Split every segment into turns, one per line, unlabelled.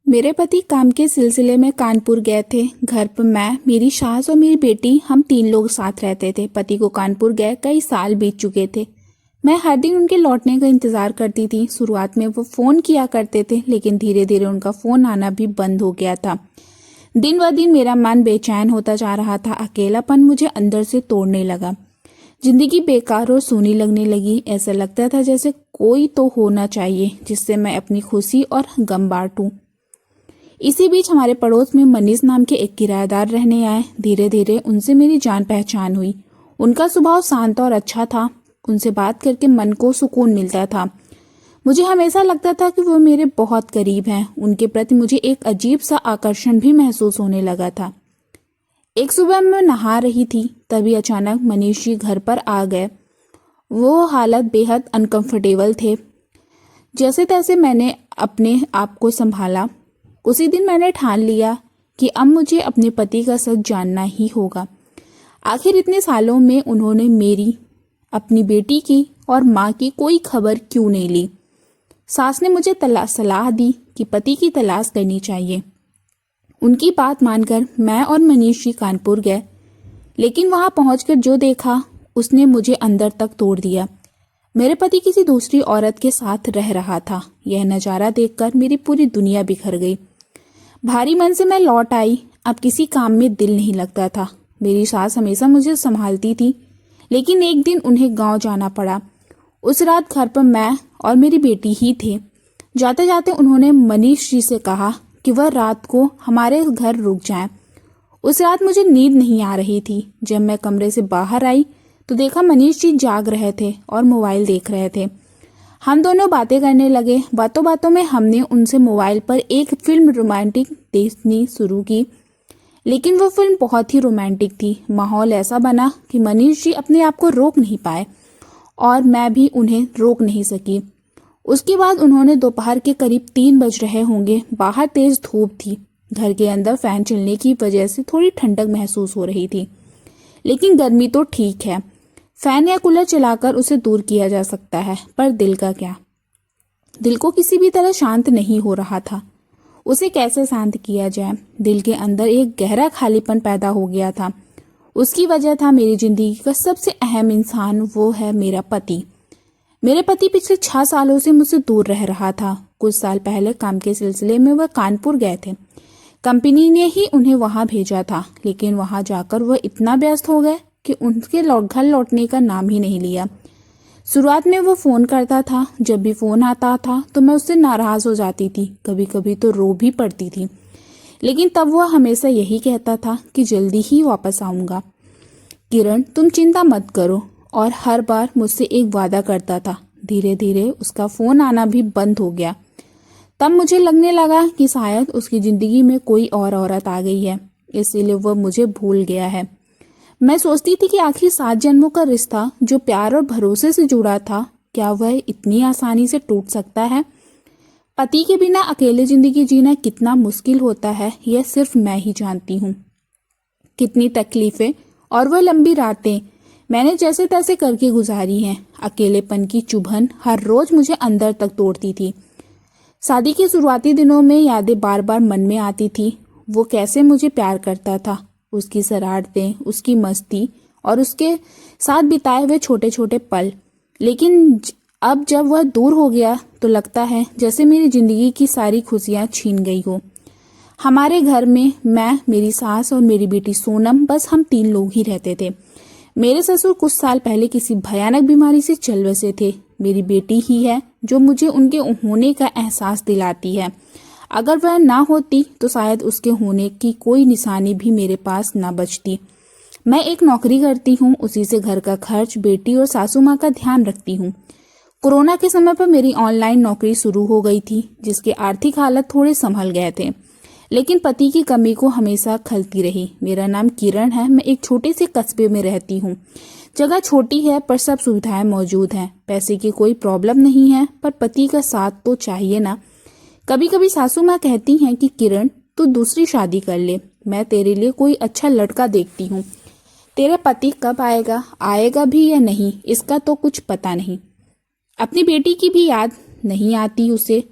मेरे पति काम के सिलसिले में कानपुर गए थे। घर पर मैं, मेरी सास और मेरी बेटी, हम 3 लोग साथ रहते थे। पति को कानपुर गए कई साल बीत चुके थे। मैं हर दिन उनके लौटने का इंतजार करती थी। शुरुआत में वो फोन किया करते थे, लेकिन धीरे धीरे उनका फोन आना भी बंद हो गया था। दिन ब दिन मेरा मन बेचैन होता जा रहा था। अकेलापन मुझे अंदर से तोड़ने लगा। जिंदगी बेकार और सूनी लगने लगी। ऐसा लगता था जैसे कोई तो होना चाहिए जिससे मैं अपनी खुशी और गम बांटूं। इसी बीच हमारे पड़ोस में मनीष नाम के एक किराएदार रहने आए। धीरे धीरे उनसे मेरी जान पहचान हुई। उनका स्वभाव शांत और अच्छा था। उनसे बात करके मन को सुकून मिलता था। मुझे हमेशा लगता था कि वो मेरे बहुत करीब हैं। उनके प्रति मुझे एक अजीब सा आकर्षण भी महसूस होने लगा था। एक सुबह मैं नहा रही थी, तभी अचानक मनीष जी घर पर आ गए। वो हालत बेहद अनकंफर्टेबल थे। जैसे तैसे मैंने अपने आप को संभाला। उसी दिन मैंने ठान लिया कि अब मुझे अपने पति का सच जानना ही होगा। आखिर इतने सालों में उन्होंने मेरी, अपनी बेटी की और माँ की कोई खबर क्यों नहीं ली। सास ने मुझे सलाह दी कि पति की तलाश करनी चाहिए। उनकी बात मानकर मैं और मनीष जी कानपुर गए, लेकिन वहां पहुंचकर जो देखा उसने मुझे अंदर तक तोड़ दिया। मेरे पति किसी दूसरी औरत के साथ रह रहा था। यह नजारा देखकर मेरी पूरी दुनिया बिखर गई। भारी मन से मैं लौट आई। अब किसी काम में दिल नहीं लगता था। मेरी सास हमेशा मुझे संभालती थी, लेकिन एक दिन उन्हें गांव जाना पड़ा। उस रात घर पर मैं और मेरी बेटी ही थे। जाते जाते उन्होंने मनीष जी से कहा कि वह रात को हमारे घर रुक जाएं। उस रात मुझे नींद नहीं आ रही थी। जब मैं कमरे से बाहर आई तो देखा मनीष जी जाग रहे थे और मोबाइल देख रहे थे। हम दोनों बातें करने लगे। बातों बातों में हमने उनसे मोबाइल पर एक फिल्म रोमांटिक देखनी शुरू की, लेकिन वो फिल्म बहुत ही रोमांटिक थी। माहौल ऐसा बना कि मनीष जी अपने आप को रोक नहीं पाए और मैं भी उन्हें रोक नहीं सकी। उसके बाद उन्होंने दोपहर के करीब 3 बज रहे होंगे। बाहर तेज धूप थी। घर के अंदर फैन चलने की वजह से थोड़ी ठंडक महसूस हो रही थी, लेकिन गर्मी तो ठीक है, फैन या कूलर चलाकर उसे दूर किया जा सकता है, पर दिल का क्या। दिल को किसी भी तरह शांत नहीं हो रहा था। उसे कैसे शांत किया जाए। दिल के अंदर एक गहरा खालीपन पैदा हो गया था। उसकी वजह था मेरी जिंदगी का सबसे अहम इंसान, वो है मेरा पति। मेरे पति पिछले 6 सालों से मुझसे दूर रह रहा था। कुछ साल पहले काम के सिलसिले में वह कानपुर गए थे। कंपनी ने ही उन्हें वहां भेजा था, लेकिन वहां जाकर वह इतना व्यस्त हो गए कि उनके घर लौटने का नाम ही नहीं लिया। शुरुआत में वो फोन करता था। जब भी फोन आता था तो मैं उससे नाराज हो जाती थी, कभी कभी तो रो भी पड़ती थी। लेकिन तब वह हमेशा यही कहता था कि जल्दी ही वापस आऊंगा। किरण, तुम चिंता मत करो, और हर बार मुझसे एक वादा करता था। धीरे धीरे उसका फोन आना भी बंद हो गया। तब मुझे लगने लगा कि शायद उसकी जिंदगी में कोई और औरत आ गई है, इसीलिए वह मुझे भूल गया है। मैं सोचती थी कि आखिर 7 जन्मों का रिश्ता जो प्यार और भरोसे से जुड़ा था, क्या वह इतनी आसानी से टूट सकता है। पति के बिना अकेले जिंदगी जीना कितना मुश्किल होता है, यह सिर्फ मैं ही जानती हूँ। कितनी तकलीफें और वह लंबी रातें मैंने जैसे तैसे करके गुजारी हैं। अकेलेपन की चुभन हर रोज मुझे अंदर तक तोड़ती थी। शादी के शुरुआती दिनों में यादें बार बार मन में आती थी। वो कैसे मुझे प्यार करता था, उसकी शरारतें, उसकी मस्ती और उसके साथ बिताए हुए छोटे छोटे पल। लेकिन अब जब वह दूर हो गया तो लगता है जैसे मेरी जिंदगी की सारी खुशियां छीन गई हो। हमारे घर में मैं, मेरी सास और मेरी बेटी सोनम, बस हम 3 लोग ही रहते थे। मेरे ससुर कुछ साल पहले किसी भयानक बीमारी से चल बसे थे। मेरी बेटी ही है जो मुझे उनके होने का एहसास दिलाती है। अगर वह ना होती तो शायद उसके होने की कोई निशानी भी मेरे पास ना बचती। मैं एक नौकरी करती हूँ, उसी से घर का खर्च, बेटी और सासू माँ का ध्यान रखती हूँ। कोरोना के समय पर मेरी ऑनलाइन नौकरी शुरू हो गई थी, जिसके आर्थिक हालत थोड़े संभल गए थे, लेकिन पति की कमी को हमेशा खलती रही। मेरा नाम किरण है। मैं एक छोटे से कस्बे में रहती हूँ। जगह छोटी है पर सब सुविधाएं मौजूद हैं। पैसे की कोई प्रॉब्लम नहीं है, पर पति का साथ तो चाहिए ना। कभी कभी सासू माँ कहती हैं कि किरण, तू दूसरी शादी कर ले, मैं तेरे लिए कोई अच्छा लड़का देखती हूँ। तेरा पति कब आएगा, आएगा भी या नहीं, इसका तो कुछ पता नहीं। अपनी बेटी की भी याद नहीं आती उसे।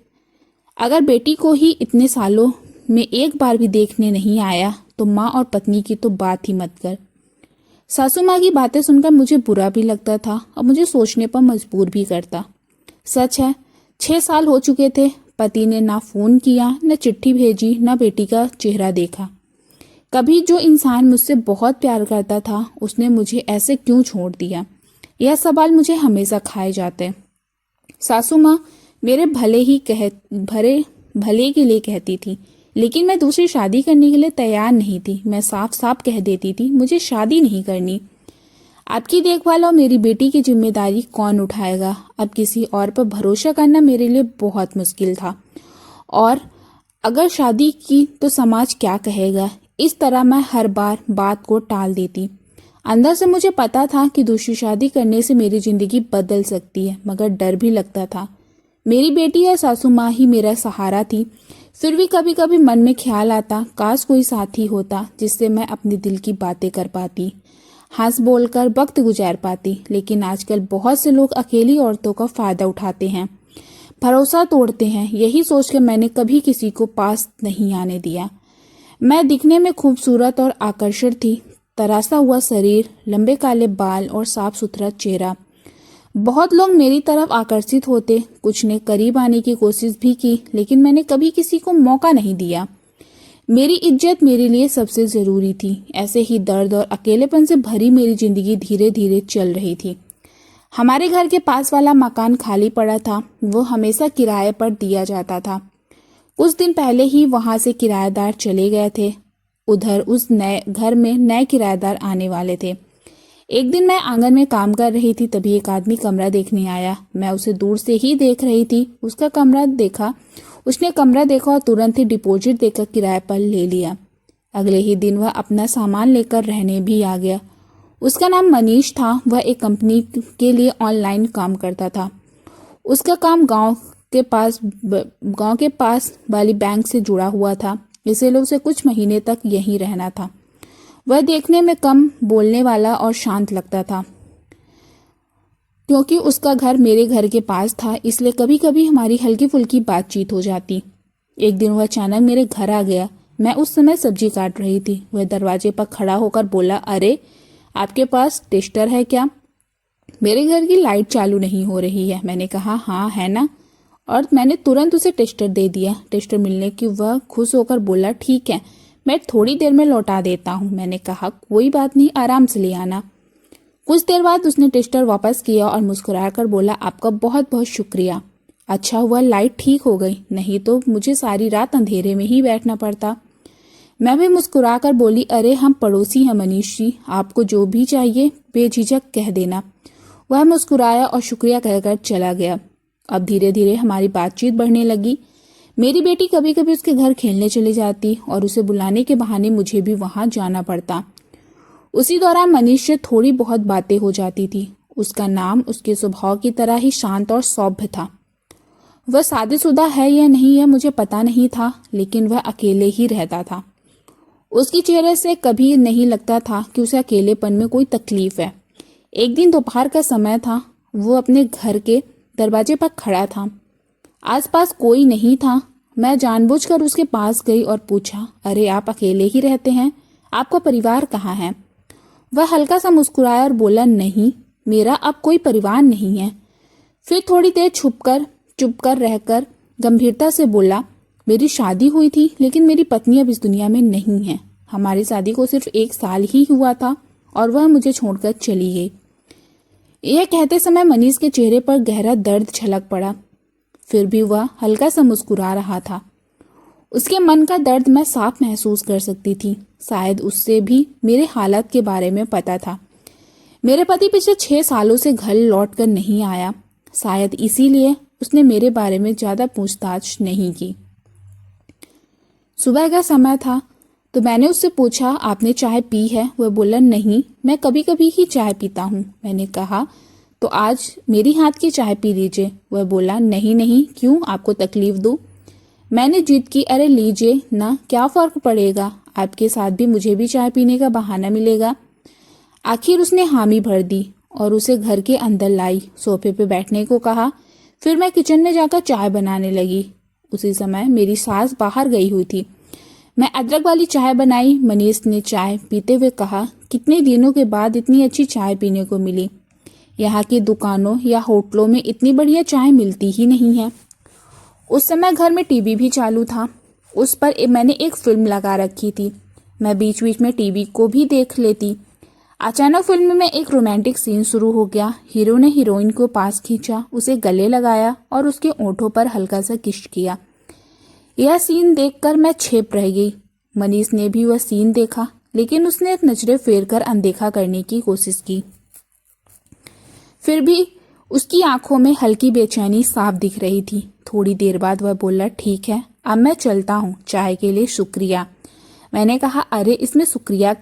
अगर बेटी को ही इतने सालों में एक बार भी देखने नहीं आया तो माँ और पत्नी की तो बात ही मत कर। सासू माँ की बातें सुनकर मुझे बुरा भी लगता था और मुझे सोचने पर मजबूर भी करता। सच है, 6 साल हो चुके थे। पति ने ना फोन किया, न चिट्ठी भेजी, न बेटी का चेहरा देखा। कभी जो इंसान मुझसे बहुत प्यार करता था उसने मुझे ऐसे क्यों छोड़ दिया, यह सवाल मुझे हमेशा खाए जाते। सासू माँ मेरे भले के लिए कहती थी, लेकिन मैं दूसरी शादी करने के लिए तैयार नहीं थी। मैं साफ साफ कह देती थी मुझे शादी नहीं करनी। आपकी देखभाल और मेरी बेटी की जिम्मेदारी कौन उठाएगा। अब किसी और पर भरोसा करना मेरे लिए बहुत मुश्किल था, और अगर शादी की तो समाज क्या कहेगा। इस तरह मैं हर बार बात को टाल देती। अंदर से मुझे पता था कि दूसरी शादी करने से मेरी जिंदगी बदल सकती है, मगर डर भी लगता था। मेरी बेटी और सासू माँ ही मेरा सहारा थी। फिर भी कभी कभी मन में ख्याल आता, काश कोई साथी होता जिससे मैं अपने दिल की बातें कर पाती, हंस बोलकर वक्त गुजार पाती। लेकिन आजकल बहुत से लोग अकेली औरतों का फायदा उठाते हैं, भरोसा तोड़ते हैं। यही सोचकर मैंने कभी किसी को पास नहीं आने दिया। मैं दिखने में खूबसूरत और आकर्षक थी। तरासा हुआ शरीर, लंबे काले बाल और साफ सुथरा चेहरा। बहुत लोग मेरी तरफ आकर्षित होते, कुछ ने करीब आने की कोशिश भी की, लेकिन मैंने कभी किसी को मौका नहीं दिया। मेरी इज्जत मेरे लिए सबसे जरूरी थी। ऐसे ही दर्द और अकेलेपन से भरी मेरी जिंदगी धीरे धीरे चल रही थी। हमारे घर के पास वाला मकान खाली पड़ा था, वो हमेशा किराए पर दिया जाता था। कुछ दिन पहले ही वहां से किराएदार चले गए थे। उधर उस नए घर में नए किराएदार आने वाले थे। एक दिन मैं आंगन में काम कर रही थी, तभी एक आदमी कमरा देखने आया। मैं उसे दूर से ही देख रही थी। उसने कमरा देखा और तुरंत ही डिपॉजिट देकर किराए पर ले लिया। अगले ही दिन वह अपना सामान लेकर रहने भी आ गया। उसका नाम मनीष था। वह एक कंपनी के लिए ऑनलाइन काम करता था। उसका काम गांव के पास वाली बैंक से जुड़ा हुआ था, इसलिए उसे कुछ महीने तक यहीं रहना था। वह देखने में कम बोलने वाला और शांत लगता था। क्योंकि उसका घर मेरे घर के पास था, इसलिए कभी कभी हमारी हल्की फुल्की बातचीत हो जाती। एक दिन वह अचानक मेरे घर आ गया। मैं उस समय सब्जी काट रही थी। वह दरवाजे पर खड़ा होकर बोला, अरे आपके पास टेस्टर है क्या? मेरे घर की लाइट चालू नहीं हो रही है। मैंने कहा, हाँ है ना, और मैंने तुरंत उसे टेस्टर दे दिया। टेस्टर मिलने की वह खुश होकर बोला, ठीक है, मैं थोड़ी देर में लौटा देता हूँ। मैंने कहा, कोई बात नहीं, आराम से ले आना। कुछ देर बाद उसने टेस्टर वापस किया और मुस्कुराकर बोला, आपका बहुत बहुत शुक्रिया। अच्छा हुआ लाइट ठीक हो गई, नहीं तो मुझे सारी रात अंधेरे में ही बैठना पड़ता। मैं भी मुस्कुराकर बोली, अरे हम पड़ोसी हैं मनीष जी, आपको जो भी चाहिए बेझिझक कह देना। वह मुस्कुराया और शुक्रिया कहकर चला गया। अब धीरे धीरे हमारी बातचीत बढ़ने लगी। मेरी बेटी कभी कभी उसके घर खेलने चली जाती और उसे बुलाने के बहाने मुझे भी वहां जाना पड़ता। उसी दौरान मनीष से थोड़ी बहुत बातें हो जाती थी। उसका नाम उसके स्वभाव की तरह ही शांत और सौम्य था। वह शादीशुदा है या नहीं है मुझे पता नहीं था, लेकिन वह अकेले ही रहता था। उसके चेहरे से कभी नहीं लगता था कि उसे अकेलेपन में कोई तकलीफ है। एक दिन दोपहर का समय था। वो अपने घर के दरवाजे पर खड़ा था। आसपास कोई नहीं था। मैं जानबूझकर उसके पास गई और पूछा, अरे आप अकेले ही रहते हैं? आपका परिवार कहाँ है? वह हल्का सा मुस्कुराया और बोला, नहीं, मेरा अब कोई परिवार नहीं है। फिर थोड़ी देर चुप कर रहकर गंभीरता से बोला, मेरी शादी हुई थी, लेकिन मेरी पत्नी अब इस दुनिया में नहीं है। हमारी शादी को सिर्फ 1 साल ही हुआ था और वह मुझे छोड़कर चली गई। यह कहते समय मनीष के चेहरे पर गहरा दर्द झलक पड़ा। फिर भी वह हल्का सा मुस्कुरा रहा था। उसके मन का दर्द मैं साफ महसूस कर सकती थी। शायद उससे भी मेरे हालात के बारे में पता था। मेरे पति पिछले 6 सालों से घर लौट कर नहीं आया। शायद इसीलिए उसने मेरे बारे में ज्यादा पूछताछ नहीं की। सुबह का समय था तो मैंने उससे पूछा, आपने चाय पी है? वह बोला, नहीं, मैं कभी कभी ही चाय पीता हूँ। मैंने कहा, तो आज मेरी हाथ की चाय पी लीजिए। वह बोला, नहीं नहीं, क्यों, आपको तकलीफ दूं? मैंने जिद की, अरे लीजिए ना, क्या फर्क पड़ेगा, आपके साथ भी मुझे भी चाय पीने का बहाना मिलेगा। आखिर उसने हामी भर दी और उसे घर के अंदर लाई, सोफे पे बैठने को कहा। फिर मैं किचन में जाकर चाय बनाने लगी। उसी समय मेरी सास बाहर गई हुई थी। मैं अदरक वाली चाय बनाई। मनीष ने चाय पीते हुए कहा, कितने दिनों के बाद इतनी अच्छी चाय पीने को मिली। यहाँ की दुकानों या होटलों में इतनी बढ़िया चाय मिलती ही नहीं है। उस समय घर में टीवी भी चालू था। उस पर मैंने एक फिल्म लगा रखी थी। मैं बीच बीच में टीवी को भी देख लेती। अचानक फिल्म में एक रोमांटिक सीन शुरू हो गया। हीरो ने हीरोइन को पास खींचा, उसे गले लगाया और उसके ओंठों पर हल्का सा किस किया। यह सीन देखकर मैं छेप रह गई। मनीष ने भी वह सीन देखा, लेकिन उसने नजरें फेर कर अनदेखा करने की कोशिश की। फिर भी उसकी आंखों में हल्की बेचैनी साफ दिख रही थी। थोड़ी देर बाद वह बोला, ठीक है, अब मैं चलता हूँ, चाय के लिए शुक्रिया। मैंने कहा, अरे इसमें शुक्रिया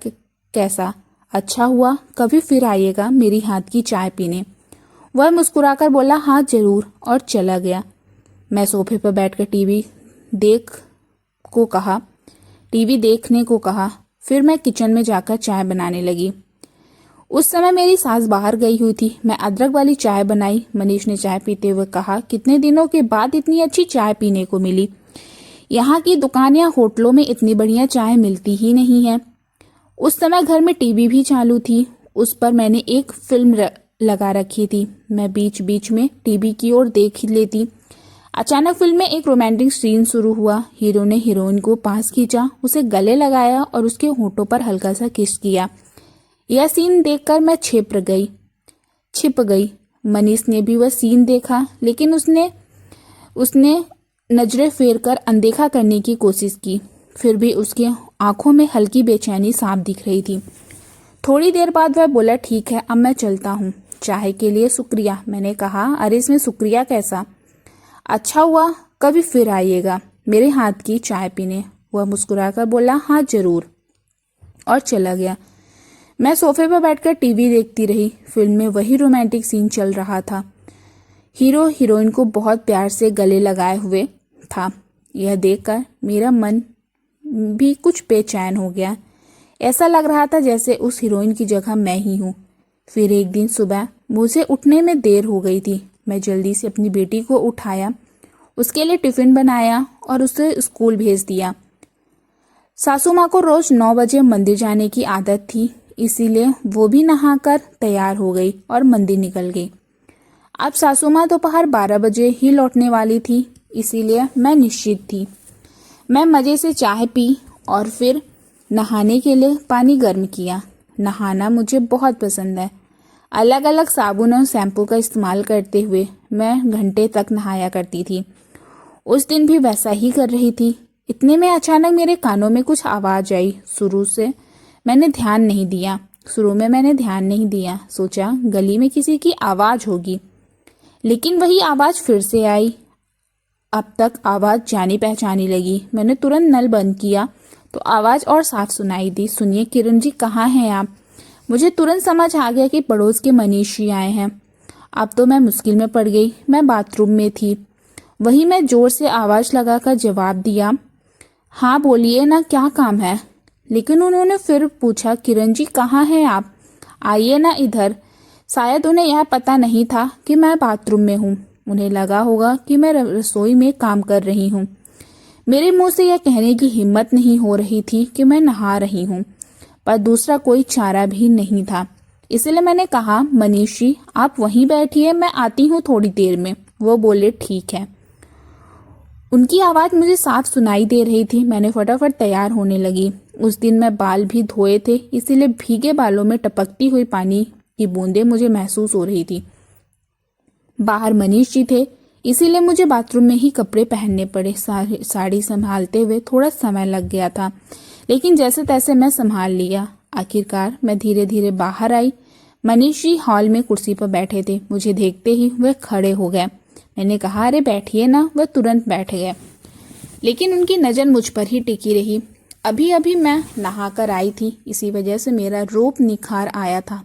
कैसा, अच्छा हुआ कभी फिर आइएगा मेरी हाथ की चाय पीने। वह मुस्कुराकर बोला, हाँ जरूर, और चला गया। मैं सोफे पर बैठकर टीवी देखने को कहा। फिर मैं किचन में जाकर चाय बनाने लगी। उस समय मेरी सास बाहर गई हुई थी। मैं अदरक वाली चाय बनाई। मनीष ने चाय पीते हुए कहा, कितने दिनों के बाद इतनी अच्छी चाय पीने को मिली। यहाँ की दुकान या होटलों में इतनी बढ़िया चाय मिलती ही नहीं है। उस समय घर में टीवी भी चालू थी। उस पर मैंने एक फिल्म लगा रखी थी। मैं बीच बीच में टीवी की ओर देख लेती। अचानक फिल्म में एक रोमांटिक सीन शुरू हुआ। हीरो ने हीरोइन को पास खींचा, उसे गले लगाया और उसके होठों पर हल्का सा किस किया। यह सीन देखकर मैं छिप गई। मनीष ने भी वह सीन देखा, लेकिन उसने नजरें फेर कर अनदेखा करने की कोशिश की। फिर भी उसकी आंखों में हल्की बेचैनी साफ दिख रही थी। थोड़ी देर बाद वह बोला, ठीक है, अब मैं चलता हूँ, चाय के लिए शुक्रिया। मैंने कहा, अरे इसमें शुक्रिया कैसा, अच्छा हुआ कभी फिर आइएगा मेरे हाथ की चाय पीने। वह मुस्कुराकर बोला, हाँ जरूर, और चला गया। मैं सोफे पर बैठकर टीवी देखती रही। फिल्म में वही रोमांटिक सीन चल रहा था। हीरो हीरोइन को बहुत प्यार से गले लगाए हुए था। यह देखकर मेरा मन भी कुछ बेचैन हो गया। ऐसा लग रहा था जैसे उस हीरोइन की जगह मैं ही हूँ। फिर एक दिन सुबह मुझे उठने में देर हो गई थी। मैं जल्दी से अपनी बेटी को उठाया, उसके लिए टिफिन बनाया और उसे स्कूल भेज दिया। सासू माँ को रोज 9 बजे मंदिर जाने की आदत थी, इसीलिए वो भी नहाकर तैयार हो गई और मंदिर निकल गई। अब सासू माँ दोपहर 12 बजे ही लौटने वाली थी, इसीलिए मैं निश्चित थी। मैं मजे से चाय पी और फिर नहाने के लिए पानी गर्म किया। नहाना मुझे बहुत पसंद है। अलग अलग साबुन और शैम्पू का इस्तेमाल करते हुए मैं घंटे तक नहाया करती थी। उस दिन भी वैसा ही कर रही थी। इतने में अचानक मेरे कानों में कुछ आवाज आई। शुरू में मैंने ध्यान नहीं दिया। सोचा गली में किसी की आवाज होगी, लेकिन वही आवाज फिर से आई। अब तक आवाज जानी पहचानी लगी। मैंने तुरंत नल बंद किया तो आवाज और साफ सुनाई दी। सुनिए किरण जी, कहाँ हैं आप? मुझे तुरंत समझ आ गया कि पड़ोस के मनीष जी आए हैं। अब तो मैं मुश्किल में पड़ गई। मैं बाथरूम में थी। वही मैं जोर से आवाज लगाकर जवाब दिया, हाँ बोलिए ना, क्या काम है? लेकिन उन्होंने फिर पूछा, किरण जी कहाँ हैं आप? आइए ना इधर। शायद उन्हें यह पता नहीं था कि मैं बाथरूम में हूँ। उन्हें लगा होगा कि मैं रसोई में काम कर रही हूँ। मेरे मुंह से यह कहने की हिम्मत नहीं हो रही थी कि मैं नहा रही हूँ, पर दूसरा कोई चारा भी नहीं था। इसलिए मैंने कहा, मनीष जी आप वहीं बैठिए, मैं आती हूँ थोड़ी देर में। वो बोले, ठीक है। उनकी आवाज मुझे साफ सुनाई दे रही थी। मैंने फटाफट तैयार होने लगी। उस दिन मैं बाल भी धोए थे, इसीलिए भीगे बालों में टपकती हुई पानी की बूंदें मुझे महसूस हो रही थी। बाहर मनीष जी थे, इसीलिए मुझे बाथरूम में ही कपड़े पहनने पड़े। साड़ी संभालते हुए थोड़ा समय लग गया था, लेकिन जैसे तैसे मैं संभाल लिया। आखिरकार मैं धीरे धीरे बाहर आई। मनीष जी हॉल में कुर्सी पर बैठे थे। मुझे देखते ही वे खड़े हो गए। मैंने कहा, अरे बैठिए ना। वह तुरंत बैठ गए, लेकिन उनकी नज़र मुझ पर ही टिकी रही। अभी अभी मैं नहाकर आई थी, इसी वजह से मेरा रूप निखार आया था।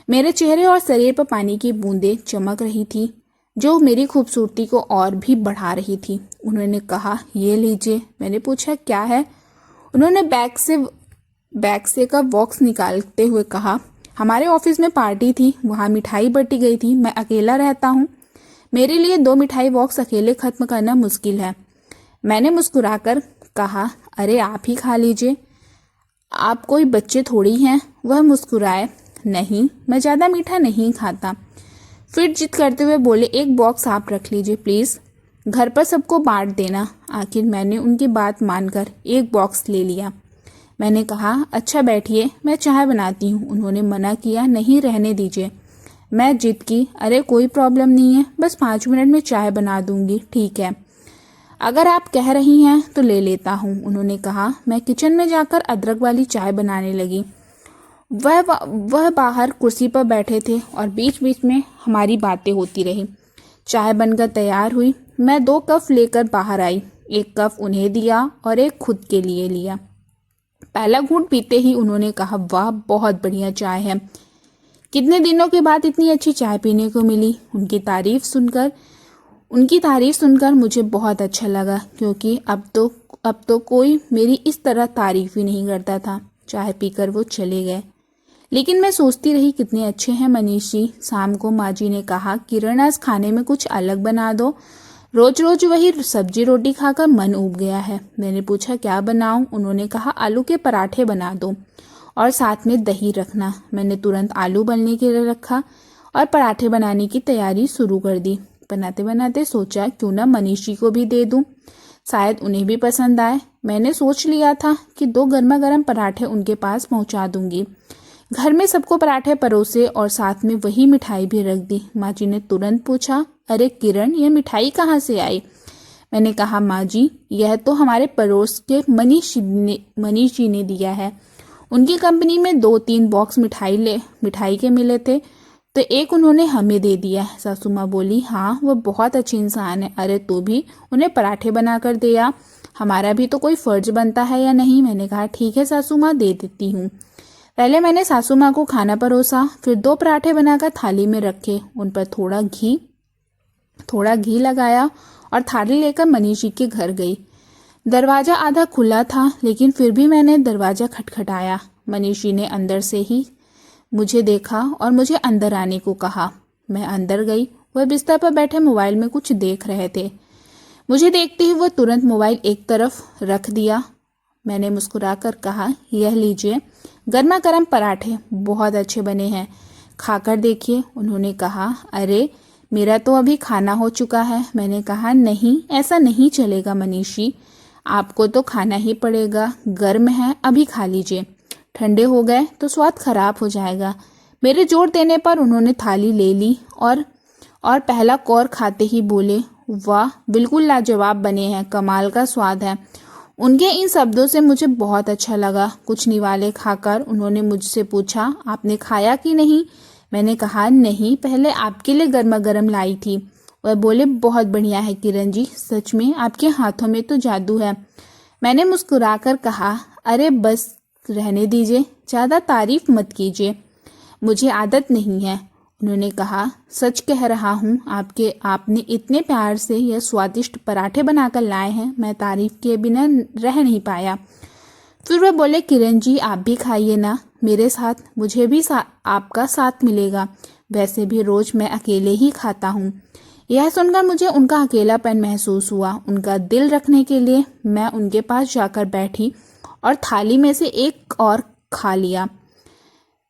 मेरे चेहरे और शरीर पर पानी की बूंदें चमक रही थी, जो मेरी खूबसूरती को और भी बढ़ा रही थी। उन्होंने कहा, ये लीजिए। मैंने पूछा, क्या है? उन्होंने बैग से का बॉक्स निकालते हुए कहा, हमारे ऑफिस में पार्टी थी, वहाँ मिठाई बटी गई थी। मैं अकेला रहता हूँ, मेरे लिए 2 मिठाई बॉक्स अकेले खत्म करना मुश्किल है। मैंने मुस्कुराकर कहा, अरे आप ही खा लीजिए, आप कोई बच्चे थोड़ी हैं। वह मुस्कुराए, नहीं मैं ज़्यादा मीठा नहीं खाता। फिर जिद करते हुए बोले, एक बॉक्स आप रख लीजिए प्लीज़, घर पर सबको बांट देना। आखिर मैंने उनकी बात मानकर एक बॉक्स ले लिया। मैंने कहा, अच्छा बैठिए, मैं चाय बनाती हूँ। उन्होंने मना किया, नहीं रहने दीजिए। मैं जिद की, अरे कोई प्रॉब्लम नहीं है, बस 5 मिनट में चाय बना दूंगी। ठीक है, अगर आप कह रही हैं तो ले लेता हूँ, उन्होंने कहा। मैं किचन में जाकर अदरक वाली चाय बनाने लगी। वह बाहर कुर्सी पर बैठे थे और बीच बीच में हमारी बातें होती रही। चाय बनकर तैयार हुई। मैं 2 कप लेकर बाहर आई। एक कप उन्हें दिया और एक खुद के लिए लिया। पहला घूंट पीते ही उन्होंने कहा, वाह बहुत बढ़िया चाय है, कितने दिनों के बाद इतनी अच्छी चाय पीने को मिली। उनकी तारीफ सुनकर मुझे बहुत अच्छा लगा, क्योंकि अब तो कोई मेरी इस तरह तारीफ ही नहीं करता था। चाय पीकर वो चले गए, लेकिन मैं सोचती रही, कितने अच्छे हैं मनीष जी। शाम को माँ जी ने कहा, किरण आज खाने में कुछ अलग बना दो, रोज रोज वही सब्जी रोटी खाकर मन ऊब गया है। मैंने पूछा, क्या बनाऊं? उन्होंने कहा, आलू के पराठे बना दो और साथ में दही रखना। मैंने तुरंत आलू उबलने के लिए रखा और पराठे बनाने की तैयारी शुरू कर दी। बनाते बनाते सोचा, क्यों ना मनीष जी को भी दे दूं, शायद उन्हें भी पसंद आए। मैंने सोच लिया था कि 2 गर्मा गर्म पराठे उनके पास पहुंचा दूंगी। घर में सबको पराठे परोसे और साथ में वही मिठाई भी रख दी। माँ जी ने तुरंत पूछा, अरे किरण, यह मिठाई कहाँ से आई? मैंने कहा, माँ जी, यह तो हमारे पड़ोस के मनीष जी ने दिया है। उनकी कंपनी में 2-3 बॉक्स मिठाई के मिले थे, तो एक उन्होंने हमें दे दिया। सासू माँ बोली, हाँ वो बहुत अच्छे इंसान है, अरे तू भी उन्हें पराठे बनाकर दे आ, हमारा भी तो कोई फर्ज बनता है या नहीं? मैंने कहा, ठीक है सासू माँ, दे देती हूँ। पहले मैंने सासू माँ को खाना परोसा, फिर 2 पराठे बनाकर थाली में रखे, उन पर थोड़ा घी लगाया और थाली लेकर मनीष जी के घर गई। दरवाजा आधा खुला था, लेकिन फिर भी मैंने दरवाजा खटखटाया। मनीष जी ने अंदर से ही मुझे देखा और मुझे अंदर आने को कहा। मैं अंदर गई। वह बिस्तर पर बैठे मोबाइल में कुछ देख रहे थे। मुझे देखते ही वह तुरंत मोबाइल एक तरफ रख दिया। मैंने मुस्कुराकर कहा, यह लीजिए, गर्मा गर्म पराठे बहुत अच्छे बने हैं, खाकर देखिए। उन्होंने कहा, अरे मेरा तो अभी खाना हो चुका है। मैंने कहा, नहीं ऐसा नहीं चलेगा मनीष जी, आपको तो खाना ही पड़ेगा, गर्म है, अभी खा लीजिए, ठंडे हो गए तो स्वाद खराब हो जाएगा। मेरे जोर देने पर उन्होंने थाली ले ली और पहला कौर खाते ही बोले, वाह बिल्कुल लाजवाब बने हैं, कमाल का स्वाद है। उनके इन शब्दों से मुझे बहुत अच्छा लगा। कुछ निवाले खाकर उन्होंने मुझसे पूछा, आपने खाया कि नहीं? मैंने कहा, नहीं, पहले आपके लिए गर्मा गर्म लाई थी। वह बोले, बहुत बढ़िया है किरण जी, सच में आपके हाथों में तो जादू है। मैंने मुस्कुराकर कहा, अरे बस रहने दीजिए, ज़्यादा तारीफ मत कीजिए, मुझे आदत नहीं है। उन्होंने कहा, सच कह रहा हूँ, आपने इतने प्यार से यह स्वादिष्ट पराठे बनाकर लाए हैं, मैं तारीफ किए बिना रह नहीं पाया। फिर वह बोले, किरण जी आप भी खाइए ना मेरे साथ, मुझे भी आपका साथ मिलेगा, वैसे भी रोज मैं अकेले ही खाता हूँ। यह सुनकर मुझे उनका अकेलापन महसूस हुआ। उनका दिल रखने के लिए मैं उनके पास जाकर बैठी और थाली में से एक और खा लिया।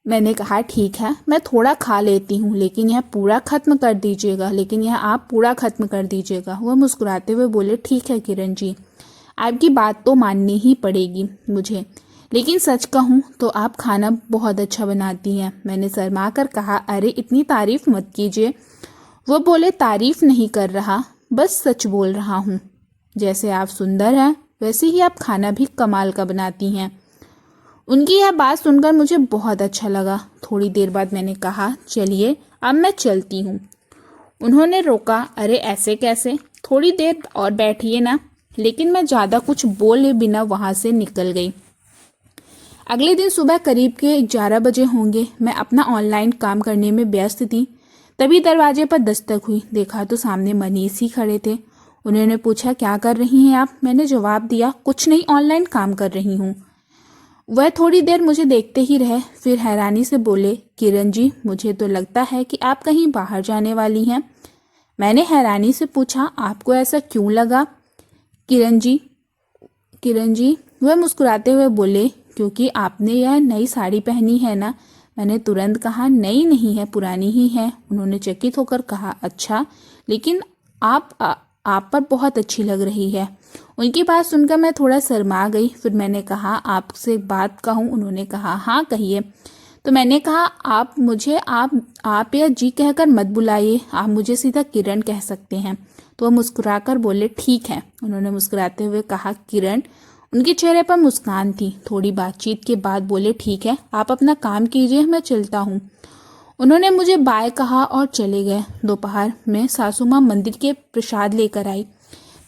मैंने कहा, ठीक है, मैं थोड़ा खा लेती हूँ, लेकिन यह पूरा खत्म कर दीजिएगा। वह मुस्कुराते हुए बोले, ठीक है किरण जी, आपकी बात तो माननी ही पड़ेगी मुझे, लेकिन सच कहूँ तो आप खाना बहुत अच्छा बनाती हैं। मैंने शर्मा कर कहा, अरे इतनी तारीफ मत कीजिए। वो बोले, तारीफ नहीं कर रहा, बस सच बोल रहा हूँ, जैसे आप सुंदर हैं वैसे ही आप खाना भी कमाल का बनाती हैं। उनकी यह बात सुनकर मुझे बहुत अच्छा लगा। थोड़ी देर बाद मैंने कहा, चलिए अब मैं चलती हूँ। उन्होंने रोका, अरे ऐसे कैसे, थोड़ी देर और बैठिए ना। लेकिन मैं ज़्यादा कुछ बोले बिना वहाँ से निकल गई। अगले दिन सुबह करीब के 11 बजे होंगे। मैं अपना ऑनलाइन काम करने में व्यस्त थी। तभी दरवाजे पर दस्तक हुई। देखा तो सामने मनीष ही खड़े थे। उन्होंने पूछा, क्या कर रही हैं आप? मैंने जवाब दिया, कुछ नहीं, ऑनलाइन काम कर रही हूँ। वह थोड़ी देर मुझे देखते ही रहे, फिर हैरानी से बोले, किरण जी मुझे तो लगता है कि आप कहीं बाहर जाने वाली हैं। मैंने हैरानी से पूछा, आपको ऐसा क्यों लगा? किरण जी, किरण जी, वह मुस्कुराते हुए बोले, क्योंकि आपने यह नई साड़ी पहनी है ना। मैंने तुरंत कहा, नई नहीं है, पुरानी ही है। उन्होंने चकित होकर कहा, अच्छा, लेकिन आप पर बहुत अच्छी लग रही है। उनकी बात सुनकर मैं थोड़ा शर्मा गई। फिर मैंने कहा, आपसे एक बात कहूँ। उन्होंने कहा, हाँ कहिए। तो मैंने कहा, आप मुझे आप या जी कहकर मत बुलाइए, आप मुझे सीधा किरण कह सकते हैं। तो वह मुस्कुराकर बोले, ठीक है। उन्होंने मुस्कुराते हुए कहा, किरण। उनके चेहरे पर मुस्कान थी। थोड़ी बातचीत के बाद बोले, ठीक है, आप अपना काम कीजिए, मैं चलता हूँ। उन्होंने मुझे बाय कहा और चले गए। दोपहर में सासू माँ मंदिर के प्रसाद लेकर आई।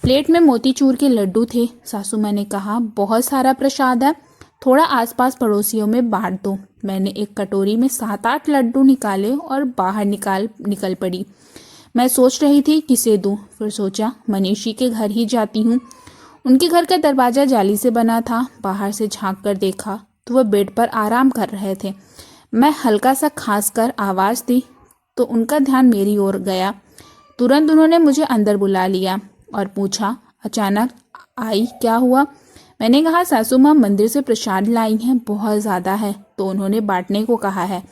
प्लेट में मोतीचूर के लड्डू थे। सासू माँ ने कहा, बहुत सारा प्रसाद है, थोड़ा आसपास पड़ोसियों में बांट दो। मैंने एक कटोरी में 7-8 लड्डू निकाले और बाहर निकल पड़ी। मैं सोच रही थी किसे दूं, फिर सोचा मनीषी के घर ही जाती हूँ। उनके घर का दरवाजा जाली से बना था। बाहर से झांक कर देखा तो वह बेड पर आराम कर रहे थे। मैं हल्का सा खांस कर आवाज दी तो उनका ध्यान मेरी ओर गया। तुरंत उन्होंने मुझे अंदर बुला लिया और पूछा, अचानक आई, क्या हुआ? मैंने कहा, सासू माँ मंदिर से प्रसाद लाई हैं, बहुत ज़्यादा है, तो उन्होंने बांटने को कहा है।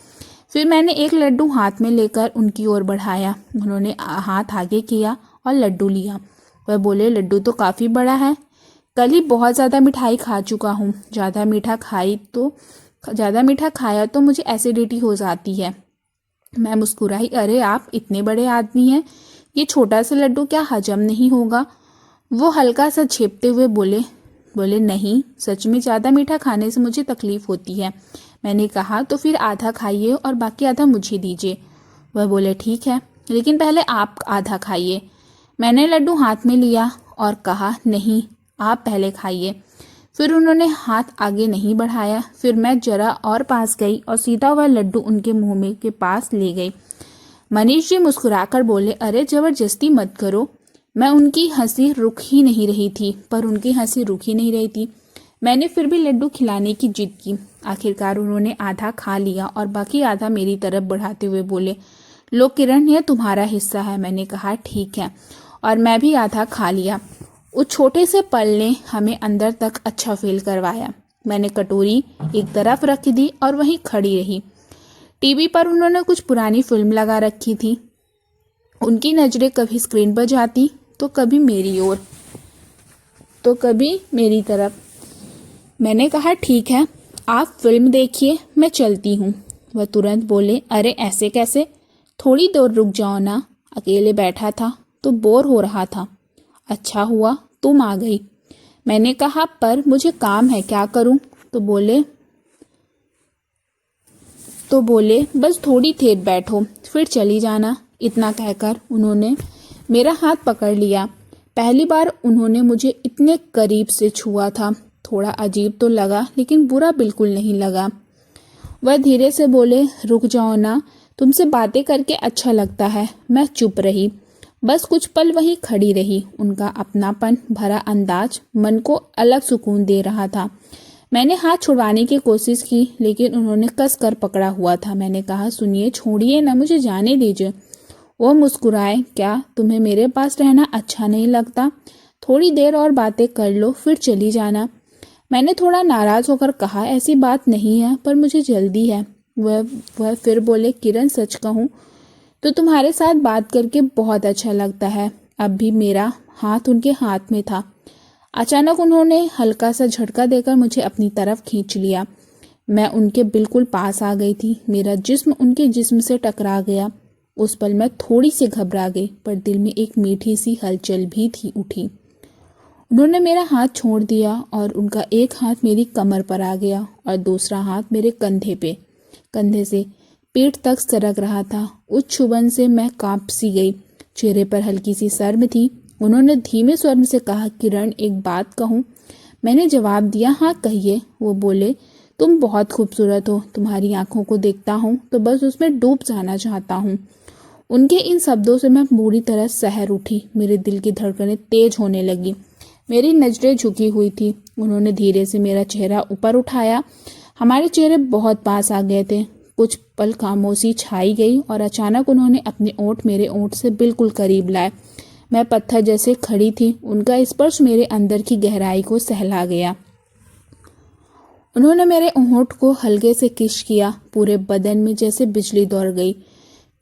फिर मैंने एक लड्डू हाथ में लेकर उनकी ओर बढ़ाया। उन्होंने हाथ आगे किया और लड्डू लिया। वह बोले, लड्डू तो काफ़ी बड़ा है, कल ही बहुत ज़्यादा मिठाई खा चुका हूँ। ज़्यादा मीठा खाया तो मुझे एसिडिटी हो जाती है। मैं मुस्कुराई, अरे आप इतने बड़े आदमी हैं, ये छोटा सा लड्डू क्या हजम नहीं होगा? वो हल्का सा छेपते हुए बोले नहीं, सच में ज़्यादा मीठा खाने से मुझे तकलीफ होती है। मैंने कहा, तो फिर आधा खाइए और बाकी आधा मुझे दीजिए। वह बोले, ठीक है, लेकिन पहले आप आधा खाइए। मैंने लड्डू हाथ में लिया और कहा, नहीं, आप पहले खाइए। फिर उन्होंने हाथ आगे नहीं बढ़ाया। फिर मैं जरा और पास गई और सीधा वह लड्डू उनके मुंह में के पास ले गई। मनीष जी मुस्कुराकर बोले, अरे जबरदस्ती मत करो। मैं उनकी हंसी रुक ही नहीं रही थी, पर उनकी हंसी रुक ही नहीं रही थी। मैंने फिर भी लड्डू खिलाने की जिद की। आखिरकार उन्होंने आधा खा लिया और बाकी आधा मेरी तरफ बढ़ाते हुए बोले, लो किरण, यह तुम्हारा हिस्सा है। मैंने कहा, ठीक है, और मैं भी आधा खा लिया। उस छोटे से पल ने हमें अंदर तक अच्छा फील करवाया। मैंने कटोरी एक तरफ रख दी और वहीं खड़ी रही। टीवी पर उन्होंने कुछ पुरानी फिल्म लगा रखी थी। उनकी नज़रें कभी स्क्रीन पर जाती तो कभी मेरी ओर, तो कभी मेरी तरफ। मैंने कहा, ठीक है, आप फिल्म देखिए, मैं चलती हूँ। वह तुरंत बोले, अरे ऐसे कैसे, थोड़ी देर रुक जाओ ना, अकेले बैठा था तो बोर हो रहा था। अच्छा हुआ तुम आ गई। मैंने कहा, पर मुझे काम है, क्या करूं? तो बोले बस थोड़ी देर बैठो, फिर चली जाना। इतना कहकर उन्होंने मेरा हाथ पकड़ लिया। पहली बार उन्होंने मुझे इतने करीब से छुआ था। थोड़ा अजीब तो लगा, लेकिन बुरा बिल्कुल नहीं लगा। वह धीरे से बोले, रुक जाओ ना, तुमसे बातें करके अच्छा लगता है। मैं चुप रही, बस कुछ पल वहीं खड़ी रही। उनका अपनापन भरा अंदाज मन को अलग सुकून दे रहा था। मैंने हाथ छुड़वाने की कोशिश की, लेकिन उन्होंने कस कर पकड़ा हुआ था। मैंने कहा, सुनिए, छोड़िए ना, मुझे जाने दीजिए। वो मुस्कुराए, क्या तुम्हें मेरे पास रहना अच्छा नहीं लगता? थोड़ी देर और बातें कर लो, फिर चली जाना। मैंने थोड़ा नाराज होकर कहा, ऐसी बात नहीं है, पर मुझे जल्दी है। वह फिर बोले, किरण, सच कहूँ तो तुम्हारे साथ बात करके बहुत अच्छा लगता है। अब भी मेरा हाथ उनके हाथ में था। अचानक उन्होंने हल्का सा झटका देकर मुझे अपनी तरफ खींच लिया। मैं उनके बिल्कुल पास आ गई थी। मेरा जिस्म उनके जिस्म से टकरा गया। उस पल मैं थोड़ी सी घबरा गई, पर दिल में एक मीठी सी हलचल भी थी उठी। उन्होंने मेरा हाथ छोड़ दिया और उनका एक हाथ मेरी कमर पर आ गया और दूसरा हाथ मेरे कंधे से पेट तक सरक रहा था। उस छुबन से मैं कांप सी गई। चेहरे पर हल्की सी शर्म थी। उन्होंने धीमे स्वर से कहा, किरण, एक बात कहूँ? मैंने जवाब दिया, हाँ कहिए। वो बोले, तुम बहुत खूबसूरत हो। तुम्हारी आंखों को देखता हूँ तो बस उसमें डूब जाना चाहता हूँ। उनके इन शब्दों से मैं बुरी तरह सहर उठी। मेरे दिल की धड़कनें तेज होने लगी। मेरी नजरें झुकी हुई थी। उन्होंने धीरे से मेरा चेहरा ऊपर उठाया। हमारे चेहरे बहुत पास आ गए थे। कुछ पल खामोशी छाई गई और अचानक उन्होंने अपने ओंठ मेरे ओंठ से बिल्कुल करीब लाए। मैं पत्थर जैसे खड़ी थी। उनका स्पर्श मेरे अंदर की गहराई को सहला गया। उन्होंने मेरे होंठ को हल्के से किस किया। पूरे बदन में जैसे बिजली दौड़ गई।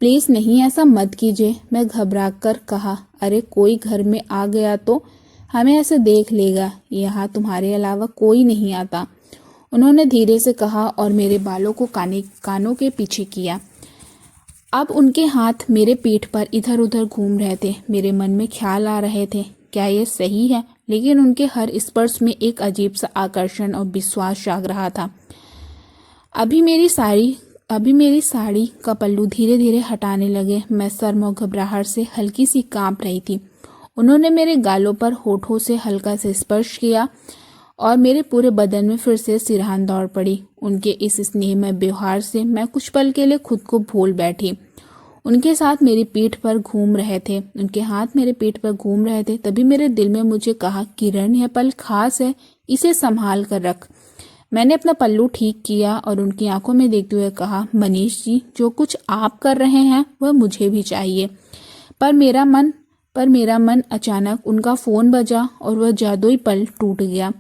प्लीज नहीं, ऐसा मत कीजिए, मैं घबरा कर कहा। अरे कोई घर में आ गया तो हमें ऐसे देख लेगा। यहाँ तुम्हारे अलावा कोई नहीं आता, उन्होंने धीरे से कहा और मेरे बालों को कानों के पीछे किया। अब उनके हाथ मेरे पीठ पर इधर उधर घूम रहे थे। मेरे मन में ख्याल आ रहे थे, क्या ये सही है? लेकिन उनके हर स्पर्श में एक अजीब सा आकर्षण और विश्वास जाग रहा था। अभी मेरी साड़ी का पल्लू धीरे धीरे हटाने लगे। मैं शर्म और घबराहट से हल्की सी कांप रही थी। उन्होंने मेरे गालों पर होठों से हल्का से स्पर्श किया और मेरे पूरे बदन में फिर से सिरहान दौड़ पड़ी। उनके इस स्नेहमय व्यवहार से मैं कुछ पल के लिए खुद को भूल बैठी। उनके साथ मेरी पीठ पर घूम रहे थे, उनके हाथ मेरे पीठ पर घूम रहे थे। तभी मेरे दिल में मुझे कहा, किरण, यह पल खास है, इसे संभाल कर रख। मैंने अपना पल्लू ठीक किया और उनकी आंखों में देखते हुए कहा, मनीष जी, जो कुछ आप कर रहे हैं वह मुझे भी चाहिए। पर मेरा मन अचानक उनका फोन बजा और वह जादुई पल टूट गया।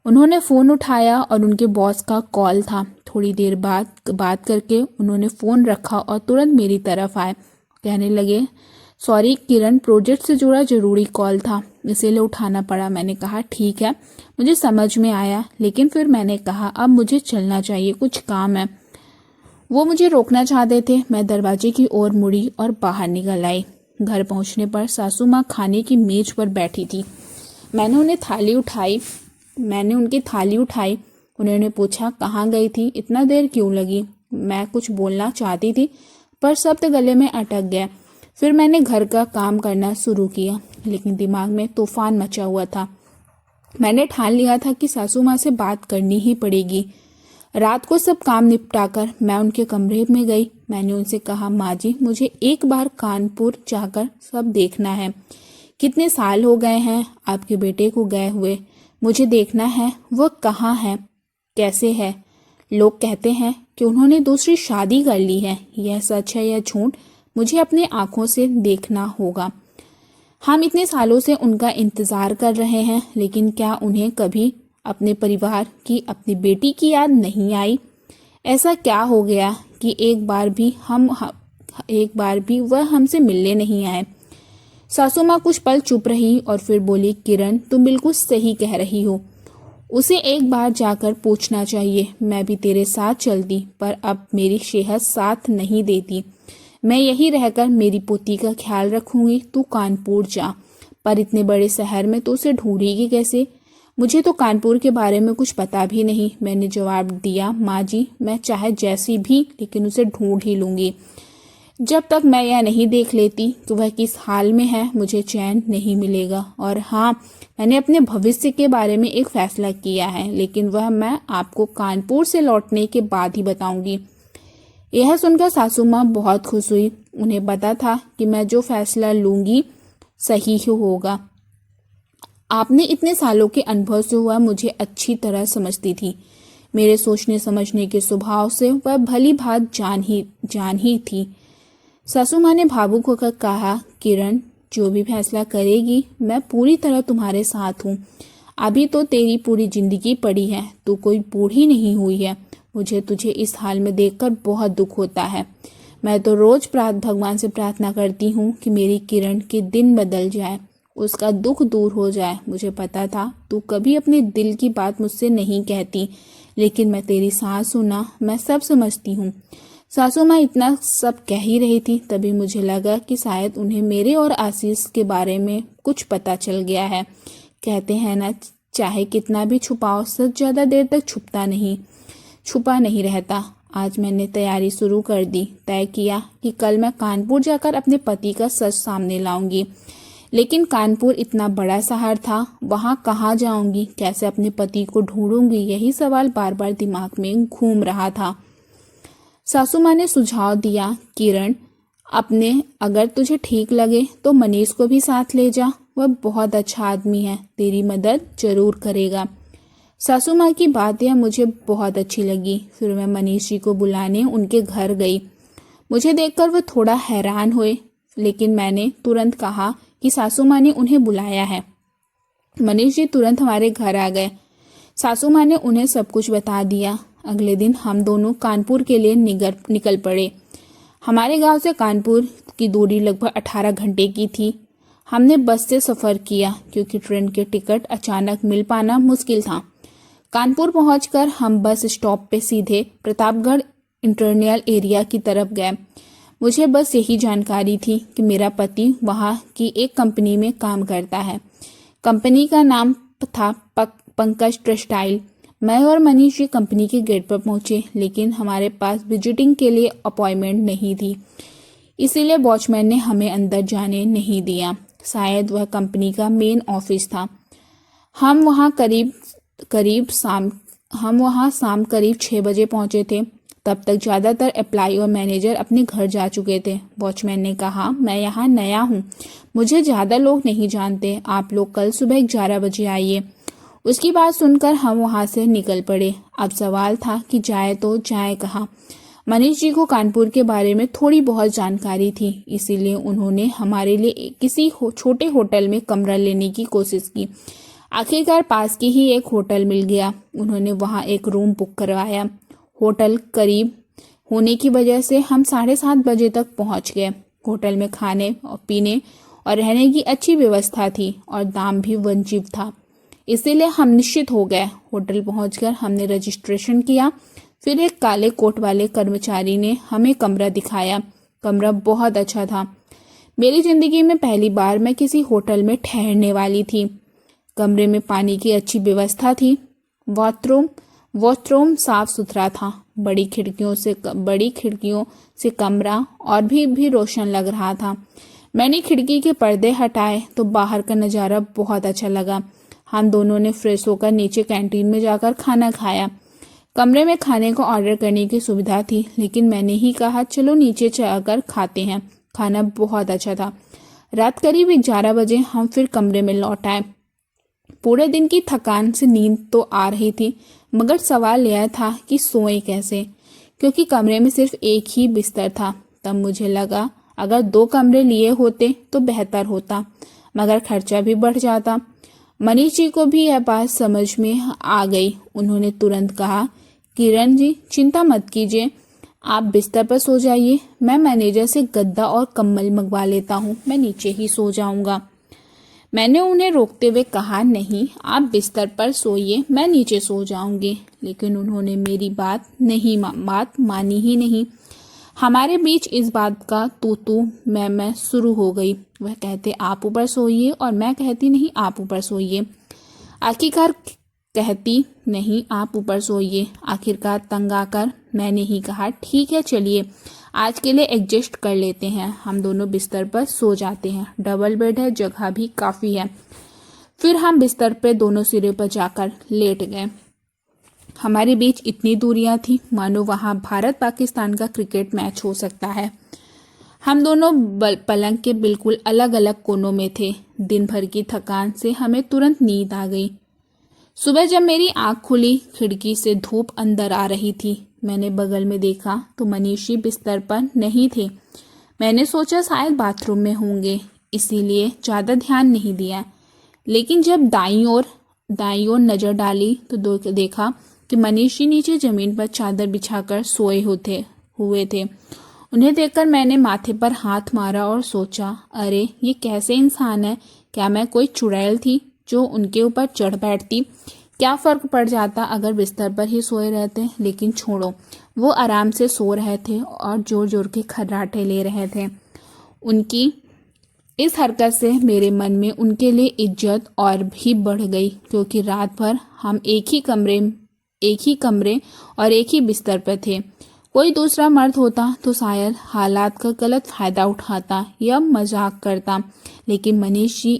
उन्होंने फ़ोन उठाया और उनके बॉस का कॉल था। थोड़ी देर बाद बात करके उन्होंने फ़ोन रखा और तुरंत मेरी तरफ आए। कहने लगे, सॉरी किरण, प्रोजेक्ट से जुड़ा ज़रूरी कॉल था, इसीलिए उठाना पड़ा। मैंने कहा, ठीक है, मुझे समझ में आया, लेकिन फिर मैंने कहा, अब मुझे चलना चाहिए, कुछ काम है। वो मुझे रोकना चाहते थे। मैं दरवाजे की ओर मुड़ी और बाहर निकल आई। घर पहुंचने पर सासू माँ खाने की मेज पर बैठी थी। मैंने उनकी थाली उठाई। उन्होंने पूछा, कहाँ गई थी, इतना देर क्यों लगी? मैं कुछ बोलना चाहती थी पर शब्द गले में अटक गया। फिर मैंने घर का काम करना शुरू किया, लेकिन दिमाग में तूफान मचा हुआ था। मैंने ठान लिया था कि सासू माँ से बात करनी ही पड़ेगी। रात को सब काम निपटाकर मैं उनके कमरे में गई। मैंने उनसे कहा, माँ जी, मुझे एक बार कानपुर जाकर सब देखना है। कितने साल हो गए हैं आपके बेटे को गए हुए। मुझे देखना है वो कहाँ है, कैसे है। लोग कहते हैं कि उन्होंने दूसरी शादी कर ली है। यह सच है या झूठ, मुझे अपने आंखों से देखना होगा। हम इतने सालों से उनका इंतजार कर रहे हैं, लेकिन क्या उन्हें कभी अपने परिवार की, अपनी बेटी की याद नहीं आई? ऐसा क्या हो गया कि एक बार भी वह हमसे मिलने नहीं आए? सासू माँ कुछ पल चुप रही और फिर बोली, किरण, तुम बिल्कुल सही कह रही हो। उसे एक बार जाकर पूछना चाहिए। मैं भी तेरे साथ चलती, पर अब मेरी सेहत साथ नहीं देती। मैं यही रहकर मेरी पोती का ख्याल रखूंगी। तू कानपुर जा, पर इतने बड़े शहर में तो उसे ढूंढेगी कैसे? मुझे तो कानपुर के बारे में कुछ पता भी नहीं। मैंने जवाब दिया, माँ जी, मैं चाहे जैसी भी, लेकिन उसे ढूंढ ही लूंगी। जब तक मैं यह नहीं देख लेती कि वह किस हाल में है, मुझे चैन नहीं मिलेगा। और हाँ, मैंने अपने भविष्य के बारे में एक फैसला किया है, लेकिन वह मैं आपको कानपुर से लौटने के बाद ही बताऊंगी। यह सुनकर सासू माँ बहुत खुश हुई। उन्हें पता था कि मैं जो फैसला लूंगी सही ही होगा। आपने इतने सालों के अनुभव से वह मुझे अच्छी तरह समझती थी। मेरे सोचने समझने के स्वभाव से वह भली भांति जान ही थी। सासू माँ ने भावुक होकर कहा, किरण, जो भी फैसला करेगी मैं पूरी तरह तुम्हारे साथ हूँ। अभी तो तेरी पूरी जिंदगी पड़ी है, तू कोई बूढ़ी नहीं हुई है। मुझे तुझे इस हाल में देखकर बहुत दुख होता है। मैं तो रोज भगवान से प्रार्थना करती हूँ कि मेरी किरण के दिन बदल जाए, उसका दुख दूर हो जाए। मुझे पता था तू कभी अपने दिल की बात मुझसे नहीं कहती, लेकिन मैं तेरी सास हूँ ना, मैं सब समझती हूँ। सासू माँ इतना सब कह ही रही थी, तभी मुझे लगा कि शायद उन्हें मेरे और आशीष के बारे में कुछ पता चल गया है। कहते हैं ना, चाहे कितना भी छुपाओ, सच ज़्यादा देर तक छुपा नहीं रहता। आज मैंने तैयारी शुरू कर दी। तय किया कि कल मैं कानपुर जाकर अपने पति का सच सामने लाऊंगी। लेकिन कानपुर इतना बड़ा शहर था, वहाँ कहाँ जाऊंगी, कैसे अपने पति को ढूंढूंगी, यही सवाल बार बार दिमाग में घूम रहा था। सासू माँ ने सुझाव दिया, किरण, अगर तुझे ठीक लगे तो मनीष को भी साथ ले जा। वह बहुत अच्छा आदमी है, तेरी मदद जरूर करेगा। सासू माँ की बात यह मुझे बहुत अच्छी लगी। फिर मैं मनीष जी को बुलाने उनके घर गई। मुझे देखकर वह थोड़ा हैरान हुए, लेकिन मैंने तुरंत कहा कि सासू माँ ने उन्हें बुलाया है। मनीष जी तुरंत हमारे घर आ गए। सासू माँ ने उन्हें सब कुछ बता दिया। अगले दिन हम दोनों कानपुर के लिए निकल पड़े। हमारे गांव से कानपुर की दूरी लगभग 18 घंटे की थी। हमने बस से सफ़र किया क्योंकि ट्रेन के टिकट अचानक मिल पाना मुश्किल था। कानपुर पहुंचकर हम बस स्टॉप पे सीधे प्रतापगढ़ इंटरनल एरिया की तरफ गए। मुझे बस यही जानकारी थी कि मेरा पति वहां की एक कंपनी में काम करता है। कंपनी का नाम था पंकज टेक्सटाइल। मैं और मनीष जी कंपनी के गेट पर पहुंचे, लेकिन हमारे पास विजिटिंग के लिए अपॉइंटमेंट नहीं थी, इसीलिए वॉचमैन ने हमें अंदर जाने नहीं दिया। शायद वह कंपनी का मेन ऑफिस था। हम वहां शाम करीब 6 बजे पहुंचे थे। तब तक ज़्यादातर एम्प्लॉय और मैनेजर अपने घर जा चुके थे। वॉचमैन ने कहा, मैं यहाँ नया हूँ, मुझे ज़्यादा लोग नहीं जानते, आप लोग कल सुबह 11 बजे आइए। उसकी बात सुनकर हम वहाँ से निकल पड़े। अब सवाल था कि जाए तो जाए कहाँ। मनीष जी को कानपुर के बारे में थोड़ी बहुत जानकारी थी, इसीलिए उन्होंने हमारे लिए किसी छोटे होटल में कमरा लेने की कोशिश की। आखिरकार पास की ही एक होटल मिल गया। उन्होंने वहाँ एक रूम बुक करवाया। होटल करीब होने की वजह से हम 7:30 बजे तक पहुँच गए। होटल में खाने और पीने और रहने की अच्छी व्यवस्था थी और दाम भी वाजिब था, इसीलिए हम निश्चित हो गए। होटल पहुंचकर हमने रजिस्ट्रेशन किया। फिर एक काले कोट वाले कर्मचारी ने हमें कमरा दिखाया। कमरा बहुत अच्छा था। मेरी जिंदगी में पहली बार मैं किसी होटल में ठहरने वाली थी। कमरे में पानी की अच्छी व्यवस्था थी। वॉशरूम साफ सुथरा था। बड़ी खिड़कियों से कमरा और भी रोशन लग रहा था। मैंने खिड़की के पर्दे हटाए तो बाहर का नज़ारा बहुत अच्छा लगा। हम दोनों ने फ्रेश होकर नीचे कैंटीन में जाकर खाना खाया। कमरे में खाने को ऑर्डर करने की सुविधा थी, लेकिन मैंने ही कहा, चलो नीचे जाकर खाते हैं। खाना बहुत अच्छा था। रात करीब 11 बजे हम फिर कमरे में लौट आए। पूरे दिन की थकान से नींद तो आ रही थी, मगर सवाल यह था कि सोएं कैसे, क्योंकि कमरे में सिर्फ एक ही बिस्तर था। तब मुझे लगा अगर 2 कमरे लिए होते तो बेहतर होता, मगर खर्चा भी बढ़ जाता। मनीष जी को भी यह बात समझ में आ गई। उन्होंने तुरंत कहा, किरण जी चिंता मत कीजिए, आप बिस्तर पर सो जाइए, मैं मैनेजर से गद्दा और कंबल मंगवा लेता हूँ, मैं नीचे ही सो जाऊंगा। मैंने उन्हें रोकते हुए कहा, नहीं आप बिस्तर पर सोइए, मैं नीचे सो जाऊंगी। लेकिन उन्होंने मेरी बात मानी ही नहीं। हमारे बीच इस बात का तू मैं शुरू हो गई। वह कहते आप ऊपर सोइए और मैं कहती नहीं आप ऊपर सोइए। आखिरकार कहती नहीं आप ऊपर सोइए। आखिरकार तंग आकर मैंने ही कहा, ठीक है चलिए आज के लिए एडजस्ट कर लेते हैं, हम दोनों बिस्तर पर सो जाते हैं, डबल बेड है, जगह भी काफ़ी है। फिर हम बिस्तर पर दोनों सिरे पर जाकर लेट गए। हमारे बीच इतनी दूरियां थी मानो वहां भारत पाकिस्तान का क्रिकेट मैच हो सकता है। हम दोनों पलंग के बिल्कुल अलग अलग कोनों में थे। दिन भर की थकान से हमें तुरंत नींद आ गई। सुबह जब मेरी आंख खुली, खिड़की से धूप अंदर आ रही थी। मैंने बगल में देखा तो मनीष जी बिस्तर पर नहीं थे। मैंने सोचा शायद बाथरूम में होंगे, इसीलिए ज़्यादा ध्यान नहीं दिया। लेकिन जब दाईं ओर नज़र डाली तो देखा कि मनीष जी नीचे जमीन पर चादर बिछाकर सोए हुए थे। उन्हें देखकर मैंने माथे पर हाथ मारा और सोचा, अरे ये कैसे इंसान है? क्या मैं कोई चुड़ैल थी जो उनके ऊपर चढ़ बैठती? क्या फ़र्क पड़ जाता अगर बिस्तर पर ही सोए रहते? लेकिन छोड़ो, वो आराम से सो रहे थे और जोर जोर के खर्राटे ले रहे थे। उनकी इस हरकत से मेरे मन में उनके लिए इज्जत और भी बढ़ गई, क्योंकि रात भर हम एक ही कमरे और एक ही बिस्तर पर थे। कोई दूसरा मर्द होता तो शायद हालात का गलत फायदा उठाता या मजाक करता, लेकिन मनीष जी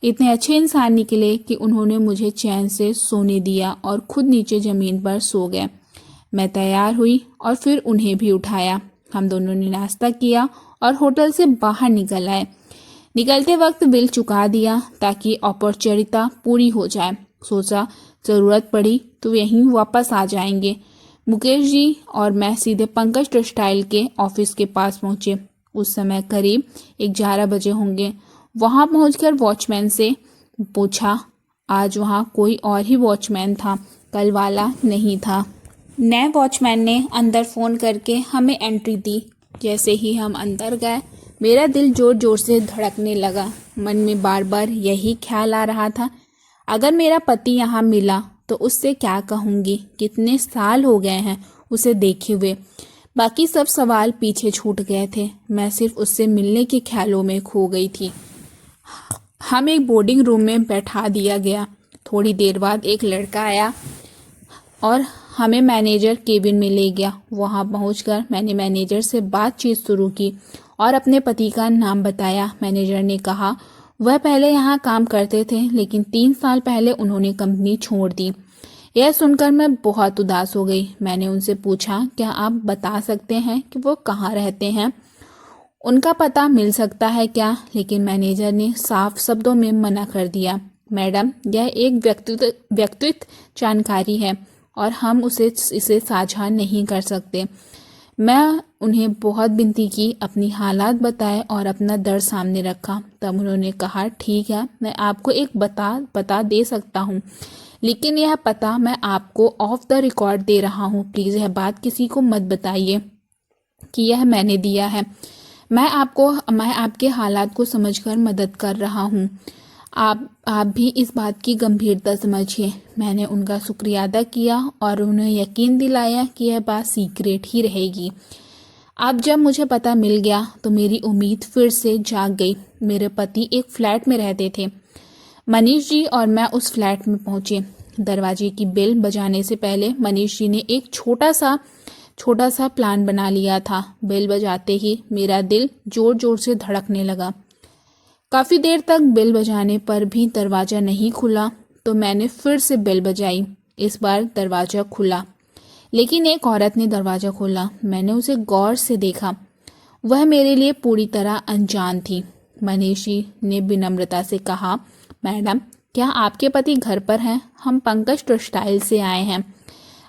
इतने अच्छे इंसान निकले कि उन्होंने मुझे चैन से सोने दिया और खुद नीचे जमीन पर सो गए। मैं तैयार हुई और फिर उन्हें भी उठाया। हम दोनों ने नाश्ता किया और होटल से बाहर निकल आए। निकलते वक्त बिल चुका दिया ताकि औपचारिकता पूरी हो जाए। सोचा ज़रूरत पड़ी तो यहीं वापस आ जाएंगे। मुकेश जी और मैं सीधे पंकज टेक्सटाइल के ऑफिस के पास पहुंचे। उस समय करीब 11 बजे होंगे। वहां पहुंचकर वॉचमैन से पूछा। आज वहां कोई और ही वॉचमैन था, कल वाला नहीं था। नए वॉचमैन ने अंदर फ़ोन करके हमें एंट्री दी। जैसे ही हम अंदर गए, मेरा दिल जोर जोर से धड़कने लगा। मन में बार बार यही ख्याल आ रहा था, अगर मेरा पति यहाँ मिला तो उससे क्या कहूँगी। कितने साल हो गए हैं उसे देखे हुए। बाकी सब सवाल पीछे छूट गए थे। मैं सिर्फ उससे मिलने के ख्यालों में खो गई थी। हम एक बोर्डिंग रूम में बैठा दिया गया। थोड़ी देर बाद एक लड़का आया और हमें मैनेजर केबिन में ले गया। वहां पहुंचकर मैंने मैनेजर से बातचीत शुरू की और अपने पति का नाम बताया। मैनेजर ने कहा वह पहले यहाँ काम करते थे, लेकिन 3 साल पहले उन्होंने कंपनी छोड़ दी। यह सुनकर मैं बहुत उदास हो गई। मैंने उनसे पूछा, क्या आप बता सकते हैं कि वो कहाँ रहते हैं? उनका पता मिल सकता है क्या? लेकिन मैनेजर ने साफ शब्दों में मना कर दिया। मैडम, यह एक व्यक्तिगत जानकारी है और हम इसे साझा नहीं कर सकते। मैं उन्हें बहुत विनती की, अपनी हालात बताए और अपना दर्द सामने रखा। तब उन्होंने कहा, ठीक है, मैं आपको एक पता दे सकता हूँ, लेकिन यह पता मैं आपको ऑफ द रिकॉर्ड दे रहा हूँ। प्लीज़ यह बात किसी को मत बताइए कि यह मैंने दिया है। मैं आपके हालात को समझकर मदद कर रहा हूँ। आप भी इस बात की गंभीरता समझिए। मैंने उनका शुक्रिया अदा किया और उन्हें यकीन दिलाया कि यह बात सीक्रेट ही रहेगी। अब जब मुझे पता मिल गया तो मेरी उम्मीद फिर से जाग गई। मेरे पति एक फ्लैट में रहते थे। मनीष जी और मैं उस फ्लैट में पहुंचे। दरवाजे की बेल बजाने से पहले मनीष जी ने एक छोटा सा प्लान बना लिया था। बेल बजाते ही मेरा दिल जोर जोर से धड़कने लगा। काफ़ी देर तक बेल बजाने पर भी दरवाज़ा नहीं खुला तो मैंने फिर से बेल बजाई। इस बार दरवाज़ा खुला, लेकिन एक औरत ने दरवाज़ा खोला। मैंने उसे गौर से देखा। वह मेरे लिए पूरी तरह अनजान थी। मनीष जी ने विनम्रता से कहा, मैडम, क्या आपके पति घर पर हैं? हम पंकज टेक्सटाइल से आए हैं।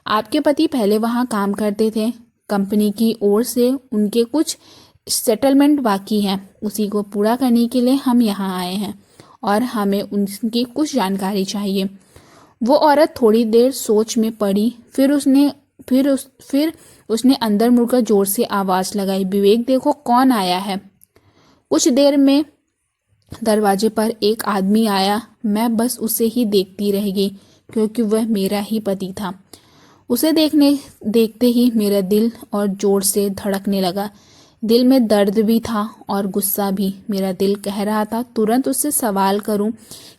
आपके पति पहले वहाँ काम करते थे। कंपनी की ओर से उनके कुछ सेटलमेंट बाकी है, उसी को पूरा करने के लिए हम यहाँ आए हैं और हमें उनकी कुछ जानकारी चाहिए। वो औरत थोड़ी देर सोच में पड़ी, फिर उसने अंदर मुड़कर जोर से आवाज़ लगाई, विवेक, देखो कौन आया है। कुछ देर में दरवाजे पर एक आदमी आया। मैं बस उसे ही देखती रह गई, क्योंकि वह मेरा ही पति था। उसे देखते ही मेरा दिल और जोर से धड़कने लगा। दिल में दर्द भी था और गुस्सा भी। मेरा दिल कह रहा था तुरंत उससे सवाल करूं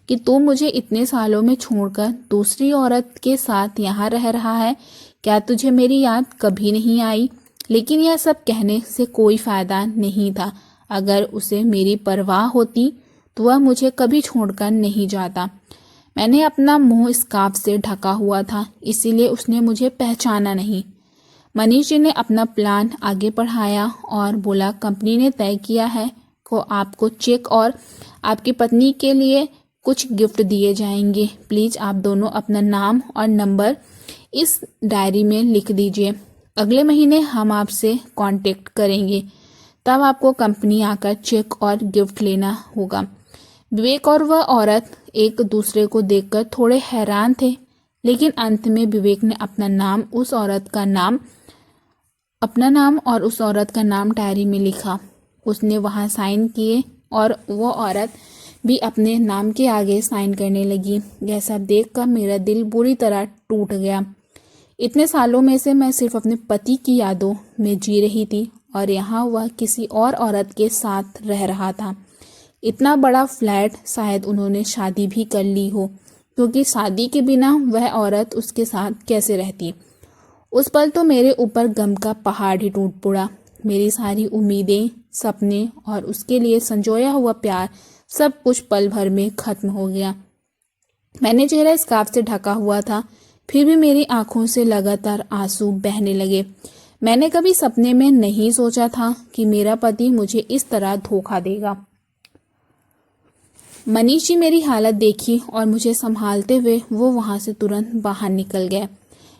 कि तू मुझे इतने सालों में छोड़कर दूसरी औरत के साथ यहाँ रह रहा है, क्या तुझे मेरी याद कभी नहीं आई? लेकिन यह सब कहने से कोई फ़ायदा नहीं था। अगर उसे मेरी परवाह होती तो वह मुझे कभी छोड़कर नहीं जाता। मैंने अपना मुंह स्कार्फ से ढका हुआ था, इसीलिए उसने मुझे पहचाना नहीं। मनीष जी ने अपना प्लान आगे बढ़ाया और बोला, कंपनी ने तय किया है को आपको चेक और आपकी पत्नी के लिए कुछ गिफ्ट दिए जाएंगे। प्लीज़ आप दोनों अपना नाम और नंबर इस डायरी में लिख दीजिए। अगले महीने हम आपसे कांटेक्ट करेंगे, तब आपको कंपनी आकर चेक और गिफ्ट लेना होगा। विवेक और वह औरत एक दूसरे को देखकर थोड़े हैरान थे, लेकिन अंत में विवेक ने अपना नाम और उस औरत का नाम डायरी में लिखा। उसने वहां साइन किए और वो औरत भी अपने नाम के आगे साइन करने लगी। यह सब देखकर मेरा दिल बुरी तरह टूट गया। इतने सालों में से मैं सिर्फ अपने पति की यादों में जी रही थी और यहाँ वह किसी और औरत के साथ रह रहा था। इतना बड़ा फ्लैट, शायद उन्होंने शादी भी कर ली हो, क्योंकि शादी के बिना वह औरत उसके साथ कैसे रहती। उस पल तो मेरे ऊपर गम का पहाड़ ही टूट पड़ा। मेरी सारी उम्मीदें, सपने और उसके लिए संजोया हुआ प्यार, सब कुछ पल भर में खत्म हो गया। मैंने चेहरा स्कार्फ से ढका हुआ था, फिर भी मेरी आंखों से लगातार आंसू बहने लगे। मैंने कभी सपने में नहीं सोचा था कि मेरा पति मुझे इस तरह धोखा देगा। मनीष जी मेरी हालत देखी और मुझे संभालते हुए वो वहां से तुरंत बाहर निकल गए।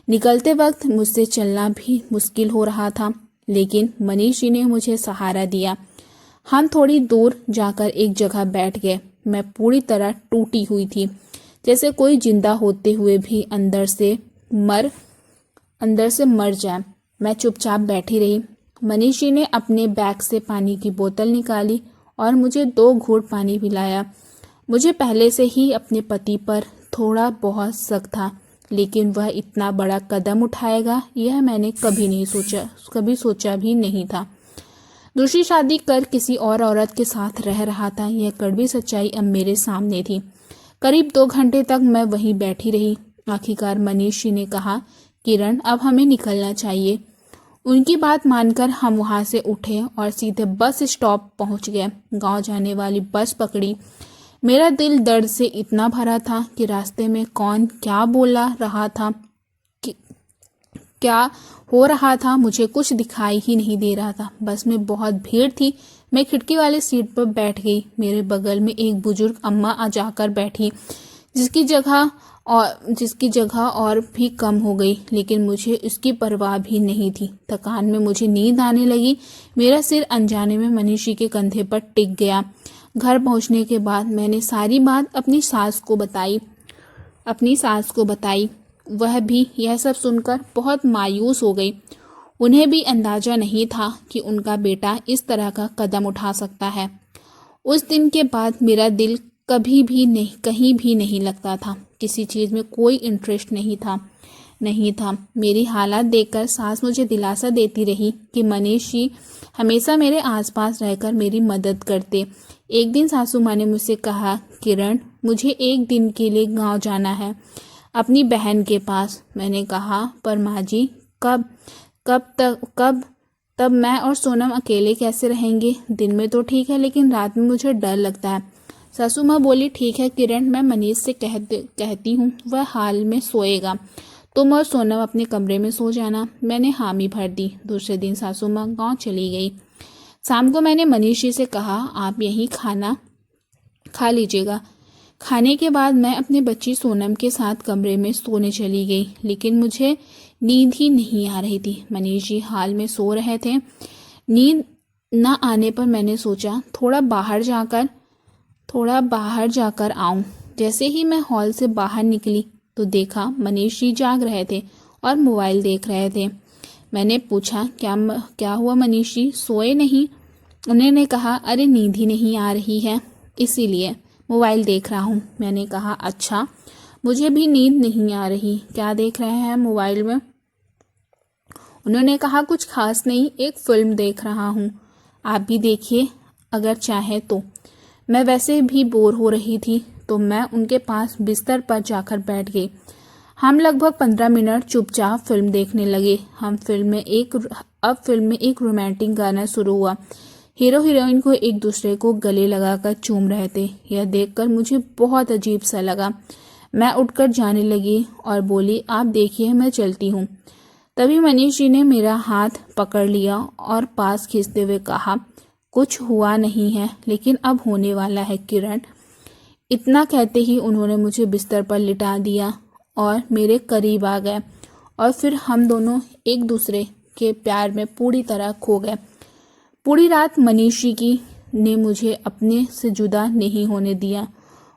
निकलते वक्त मुझसे चलना भी मुश्किल हो रहा था, लेकिन मनीष जी ने मुझे सहारा दिया। हम थोड़ी दूर जाकर एक जगह बैठ गए। मैं पूरी तरह टूटी हुई थी, जैसे कोई जिंदा होते हुए भी अंदर से मर जाए। मैं चुपचाप बैठी रही। मनीष जी ने अपने बैग से पानी की बोतल निकाली और मुझे 2 घूंट पानी पिलाया। मुझे पहले से ही अपने पति पर थोड़ा बहुत शक था, लेकिन वह इतना बड़ा कदम उठाएगा यह मैंने कभी सोचा भी नहीं था। दूसरी शादी कर किसी और औरत के साथ रह रहा था, यह कड़वी सच्चाई अब मेरे सामने थी। करीब 2 घंटे तक मैं वहीं बैठी रही। आखिरकार मनीष जी ने कहा, किरण अब हमें निकलना चाहिए। उनकी बात मानकर हम वहां से उठे और सीधे बस स्टॉप पहुंच गए। गांव जाने वाली बस पकड़ी। मेरा दिल दर्द से इतना भरा था कि रास्ते में कौन क्या बोला रहा था, क्या हो रहा था, मुझे कुछ दिखाई ही नहीं दे रहा था। बस में बहुत भीड़ थी। मैं खिड़की वाली सीट पर बैठ गई। मेरे बगल में एक बुजुर्ग अम्मा आ जाकर बैठी, जिसकी जगह और भी कम हो गई, लेकिन मुझे उसकी परवाह भी नहीं थी। थकान में मुझे नींद आने लगी। मेरा सिर अनजाने में मनीष जी के कंधे पर टिक गया। घर पहुंचने के बाद मैंने सारी बात अपनी सास को बताई। वह भी यह सब सुनकर बहुत मायूस हो गई। उन्हें भी अंदाजा नहीं था कि उनका बेटा इस तरह का कदम उठा सकता है। उस दिन के बाद मेरा दिल कहीं भी नहीं लगता था। किसी चीज़ में कोई इंटरेस्ट नहीं था। मेरी हालत देखकर सास मुझे दिलासा देती रही कि मनीष जी हमेशा मेरे आसपास रहकर मेरी मदद करते। एक दिन सासू माँ ने मुझसे कहा, किरण मुझे एक दिन के लिए गांव जाना है, अपनी बहन के पास। मैंने कहा, पर माँ जी तब मैं और सोनम अकेले कैसे रहेंगे? दिन में तो ठीक है, लेकिन रात में मुझे डर लगता है। सासू माँ बोली, ठीक है किरण, मैं मनीष से कहती हूँ, वह हाल में सोएगा। तुम और सोनम अपने कमरे में सो जाना। मैंने हामी भर दी। दूसरे दिन सासू माँ गाँव चली गई। शाम को मैंने मनीष जी से कहा, आप यहीं खाना खा लीजिएगा। खाने के बाद मैं अपनी बच्ची सोनम के साथ कमरे में सोने चली गई, लेकिन मुझे नींद ही नहीं आ रही थी। मनीष जी हाल में सो रहे थे। नींद न आने पर मैंने सोचा थोड़ा बाहर जाकर आऊं। जैसे ही मैं हॉल से बाहर निकली तो देखा मनीष जी जाग रहे थे और मोबाइल देख रहे थे। मैंने पूछा, क्या हुआ मनीष जी, सोए नहीं? उन्होंने कहा, अरे नींद ही नहीं आ रही है, इसीलिए मोबाइल देख रहा हूँ। मैंने कहा, अच्छा, मुझे भी नींद नहीं आ रही, क्या देख रहे हैं मोबाइल में? उन्होंने कहा, कुछ खास नहीं, एक फिल्म देख रहा हूँ, आप भी देखिए अगर चाहे तो। मैं वैसे भी बोर हो रही थी तो मैं उनके पास बिस्तर पर जाकर बैठ गई। हम लगभग 15 मिनट चुपचाप फिल्म देखने लगे। अब फिल्म में एक रोमांटिक गाना शुरू हुआ। हीरो हीरोइन को एक दूसरे को गले लगाकर चूम रहे थे। यह देखकर मुझे बहुत अजीब सा लगा। मैं उठकर जाने लगी और बोली, आप देखिए मैं चलती हूँ। तभी मनीष जी ने मेरा हाथ पकड़ लिया और पास खींचते हुए कहा, कुछ हुआ नहीं है, लेकिन अब होने वाला है किरण। इतना कहते ही उन्होंने मुझे बिस्तर पर लिटा दिया और मेरे करीब आ गए, और फिर हम दोनों एक दूसरे के प्यार में पूरी तरह खो गए। पूरी रात मनीष जी ने मुझे अपने से जुदा नहीं होने दिया।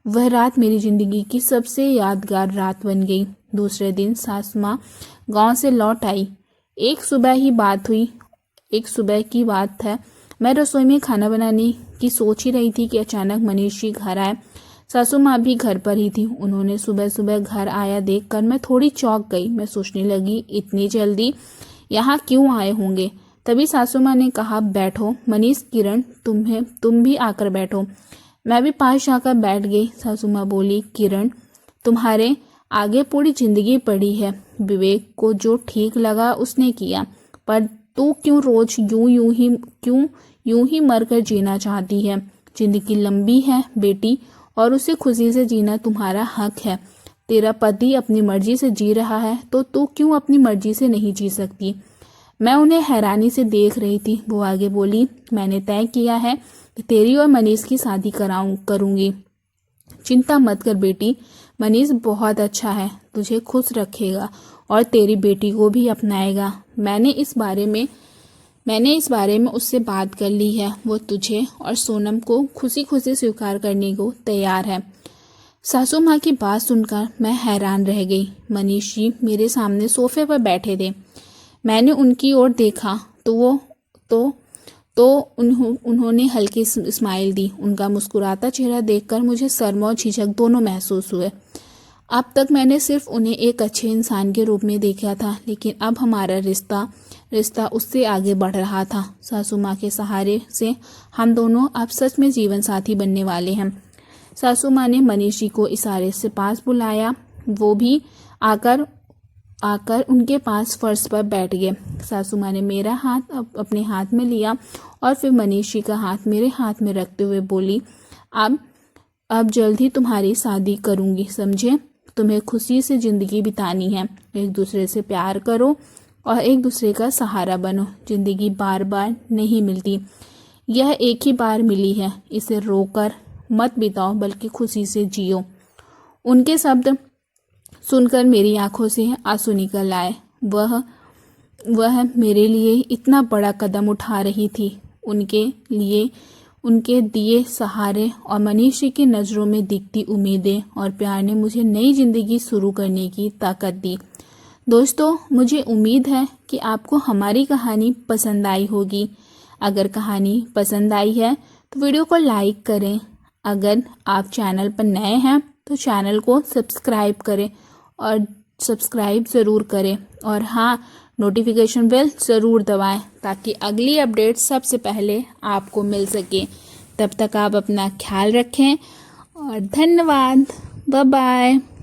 वह रात मेरी जिंदगी की सबसे यादगार रात बन गई। दूसरे दिन सास माँ गाँव से लौट आई। एक सुबह की बात है। मैं रसोई में खाना बनाने की सोच ही रही थी कि अचानक मनीष जी घर आए। सासू माँ भी घर पर ही थी। उन्होंने सुबह सुबह घर आया देखकर मैं थोड़ी चौंक गई। मैं सोचने लगी, इतनी जल्दी यहाँ क्यों आए होंगे? तभी सासू माँ ने कहा, बैठो मनीष, किरण तुम भी आकर बैठो। मैं भी पास जाकर बैठ गई। सासू माँ बोली, किरण तुम्हारे आगे पूरी जिंदगी पड़ी है। विवेक को जो ठीक लगा उसने किया, पर तू क्यों रोज यूं ही मरकर जीना चाहती है? जिंदगी लंबी है बेटी, और उसे खुशी से जीना तुम्हारा हक है। तेरा पति अपनी मर्जी से जी रहा है तो तू क्यों अपनी मर्जी से नहीं जी सकती? मैं उन्हें हैरानी से देख रही थी। वो आगे बोली, मैंने तय किया है कि तेरी और मनीष की शादी करूंगी। चिंता मत कर बेटी, मनीष बहुत अच्छा है, तुझे खुश रखेगा और तेरी बेटी को भी अपनाएगा। मैंने इस बारे में मैंने इस बारे में उससे बात कर ली है, वो तुझे और सोनम को खुशी खुशी स्वीकार करने को तैयार है। सासू माँ की बात सुनकर मैं हैरान रह गई। मनीष जी मेरे सामने सोफे पर बैठे थे। मैंने उनकी ओर देखा तो उन्होंने हल्की स्माइल दी। उनका मुस्कुराता चेहरा देखकर मुझे शर्म और झिझक दोनों महसूस हुए। अब तक मैंने सिर्फ उन्हें एक अच्छे इंसान के रूप में देखा था, लेकिन अब हमारा रिश्ता उससे आगे बढ़ रहा था। सासू माँ के सहारे से हम दोनों अब सच में जीवन साथी बनने वाले हैं। सासू माँ ने मनीष जी को इशारे से पास बुलाया। वो भी आकर उनके पास फर्श पर बैठ गए। सासू माँ ने मेरा हाथ अपने हाथ में लिया और फिर मनीष जी का हाथ मेरे हाथ में रखते हुए बोली, अब जल्द ही तुम्हारी शादी करूँगी, समझे? तुम्हें खुशी से ज़िंदगी बितानी है। एक दूसरे से प्यार करो और एक दूसरे का सहारा बनो। ज़िंदगी बार बार नहीं मिलती, यह एक ही बार मिली है। इसे रोकर मत बिताओ, बल्कि खुशी से जियो। उनके शब्द सुनकर मेरी आंखों से आंसू निकल आए। वह मेरे लिए इतना बड़ा कदम उठा रही थी। उनके लिए उनके दिए सहारे और मनीष जी की नज़रों में दिखती उम्मीदें और प्यार ने मुझे नई ज़िंदगी शुरू करने की ताकत दी। दोस्तों, मुझे उम्मीद है कि आपको हमारी कहानी पसंद आई होगी। अगर कहानी पसंद आई है तो वीडियो को लाइक करें। अगर आप चैनल पर नए हैं तो चैनल को सब्सक्राइब करें और सब्सक्राइब ज़रूर करें, और हाँ, नोटिफिकेशन बेल ज़रूर दबाएं ताकि अगली अपडेट सबसे पहले आपको मिल सके। तब तक आप अपना ख्याल रखें और धन्यवाद। Bye bye.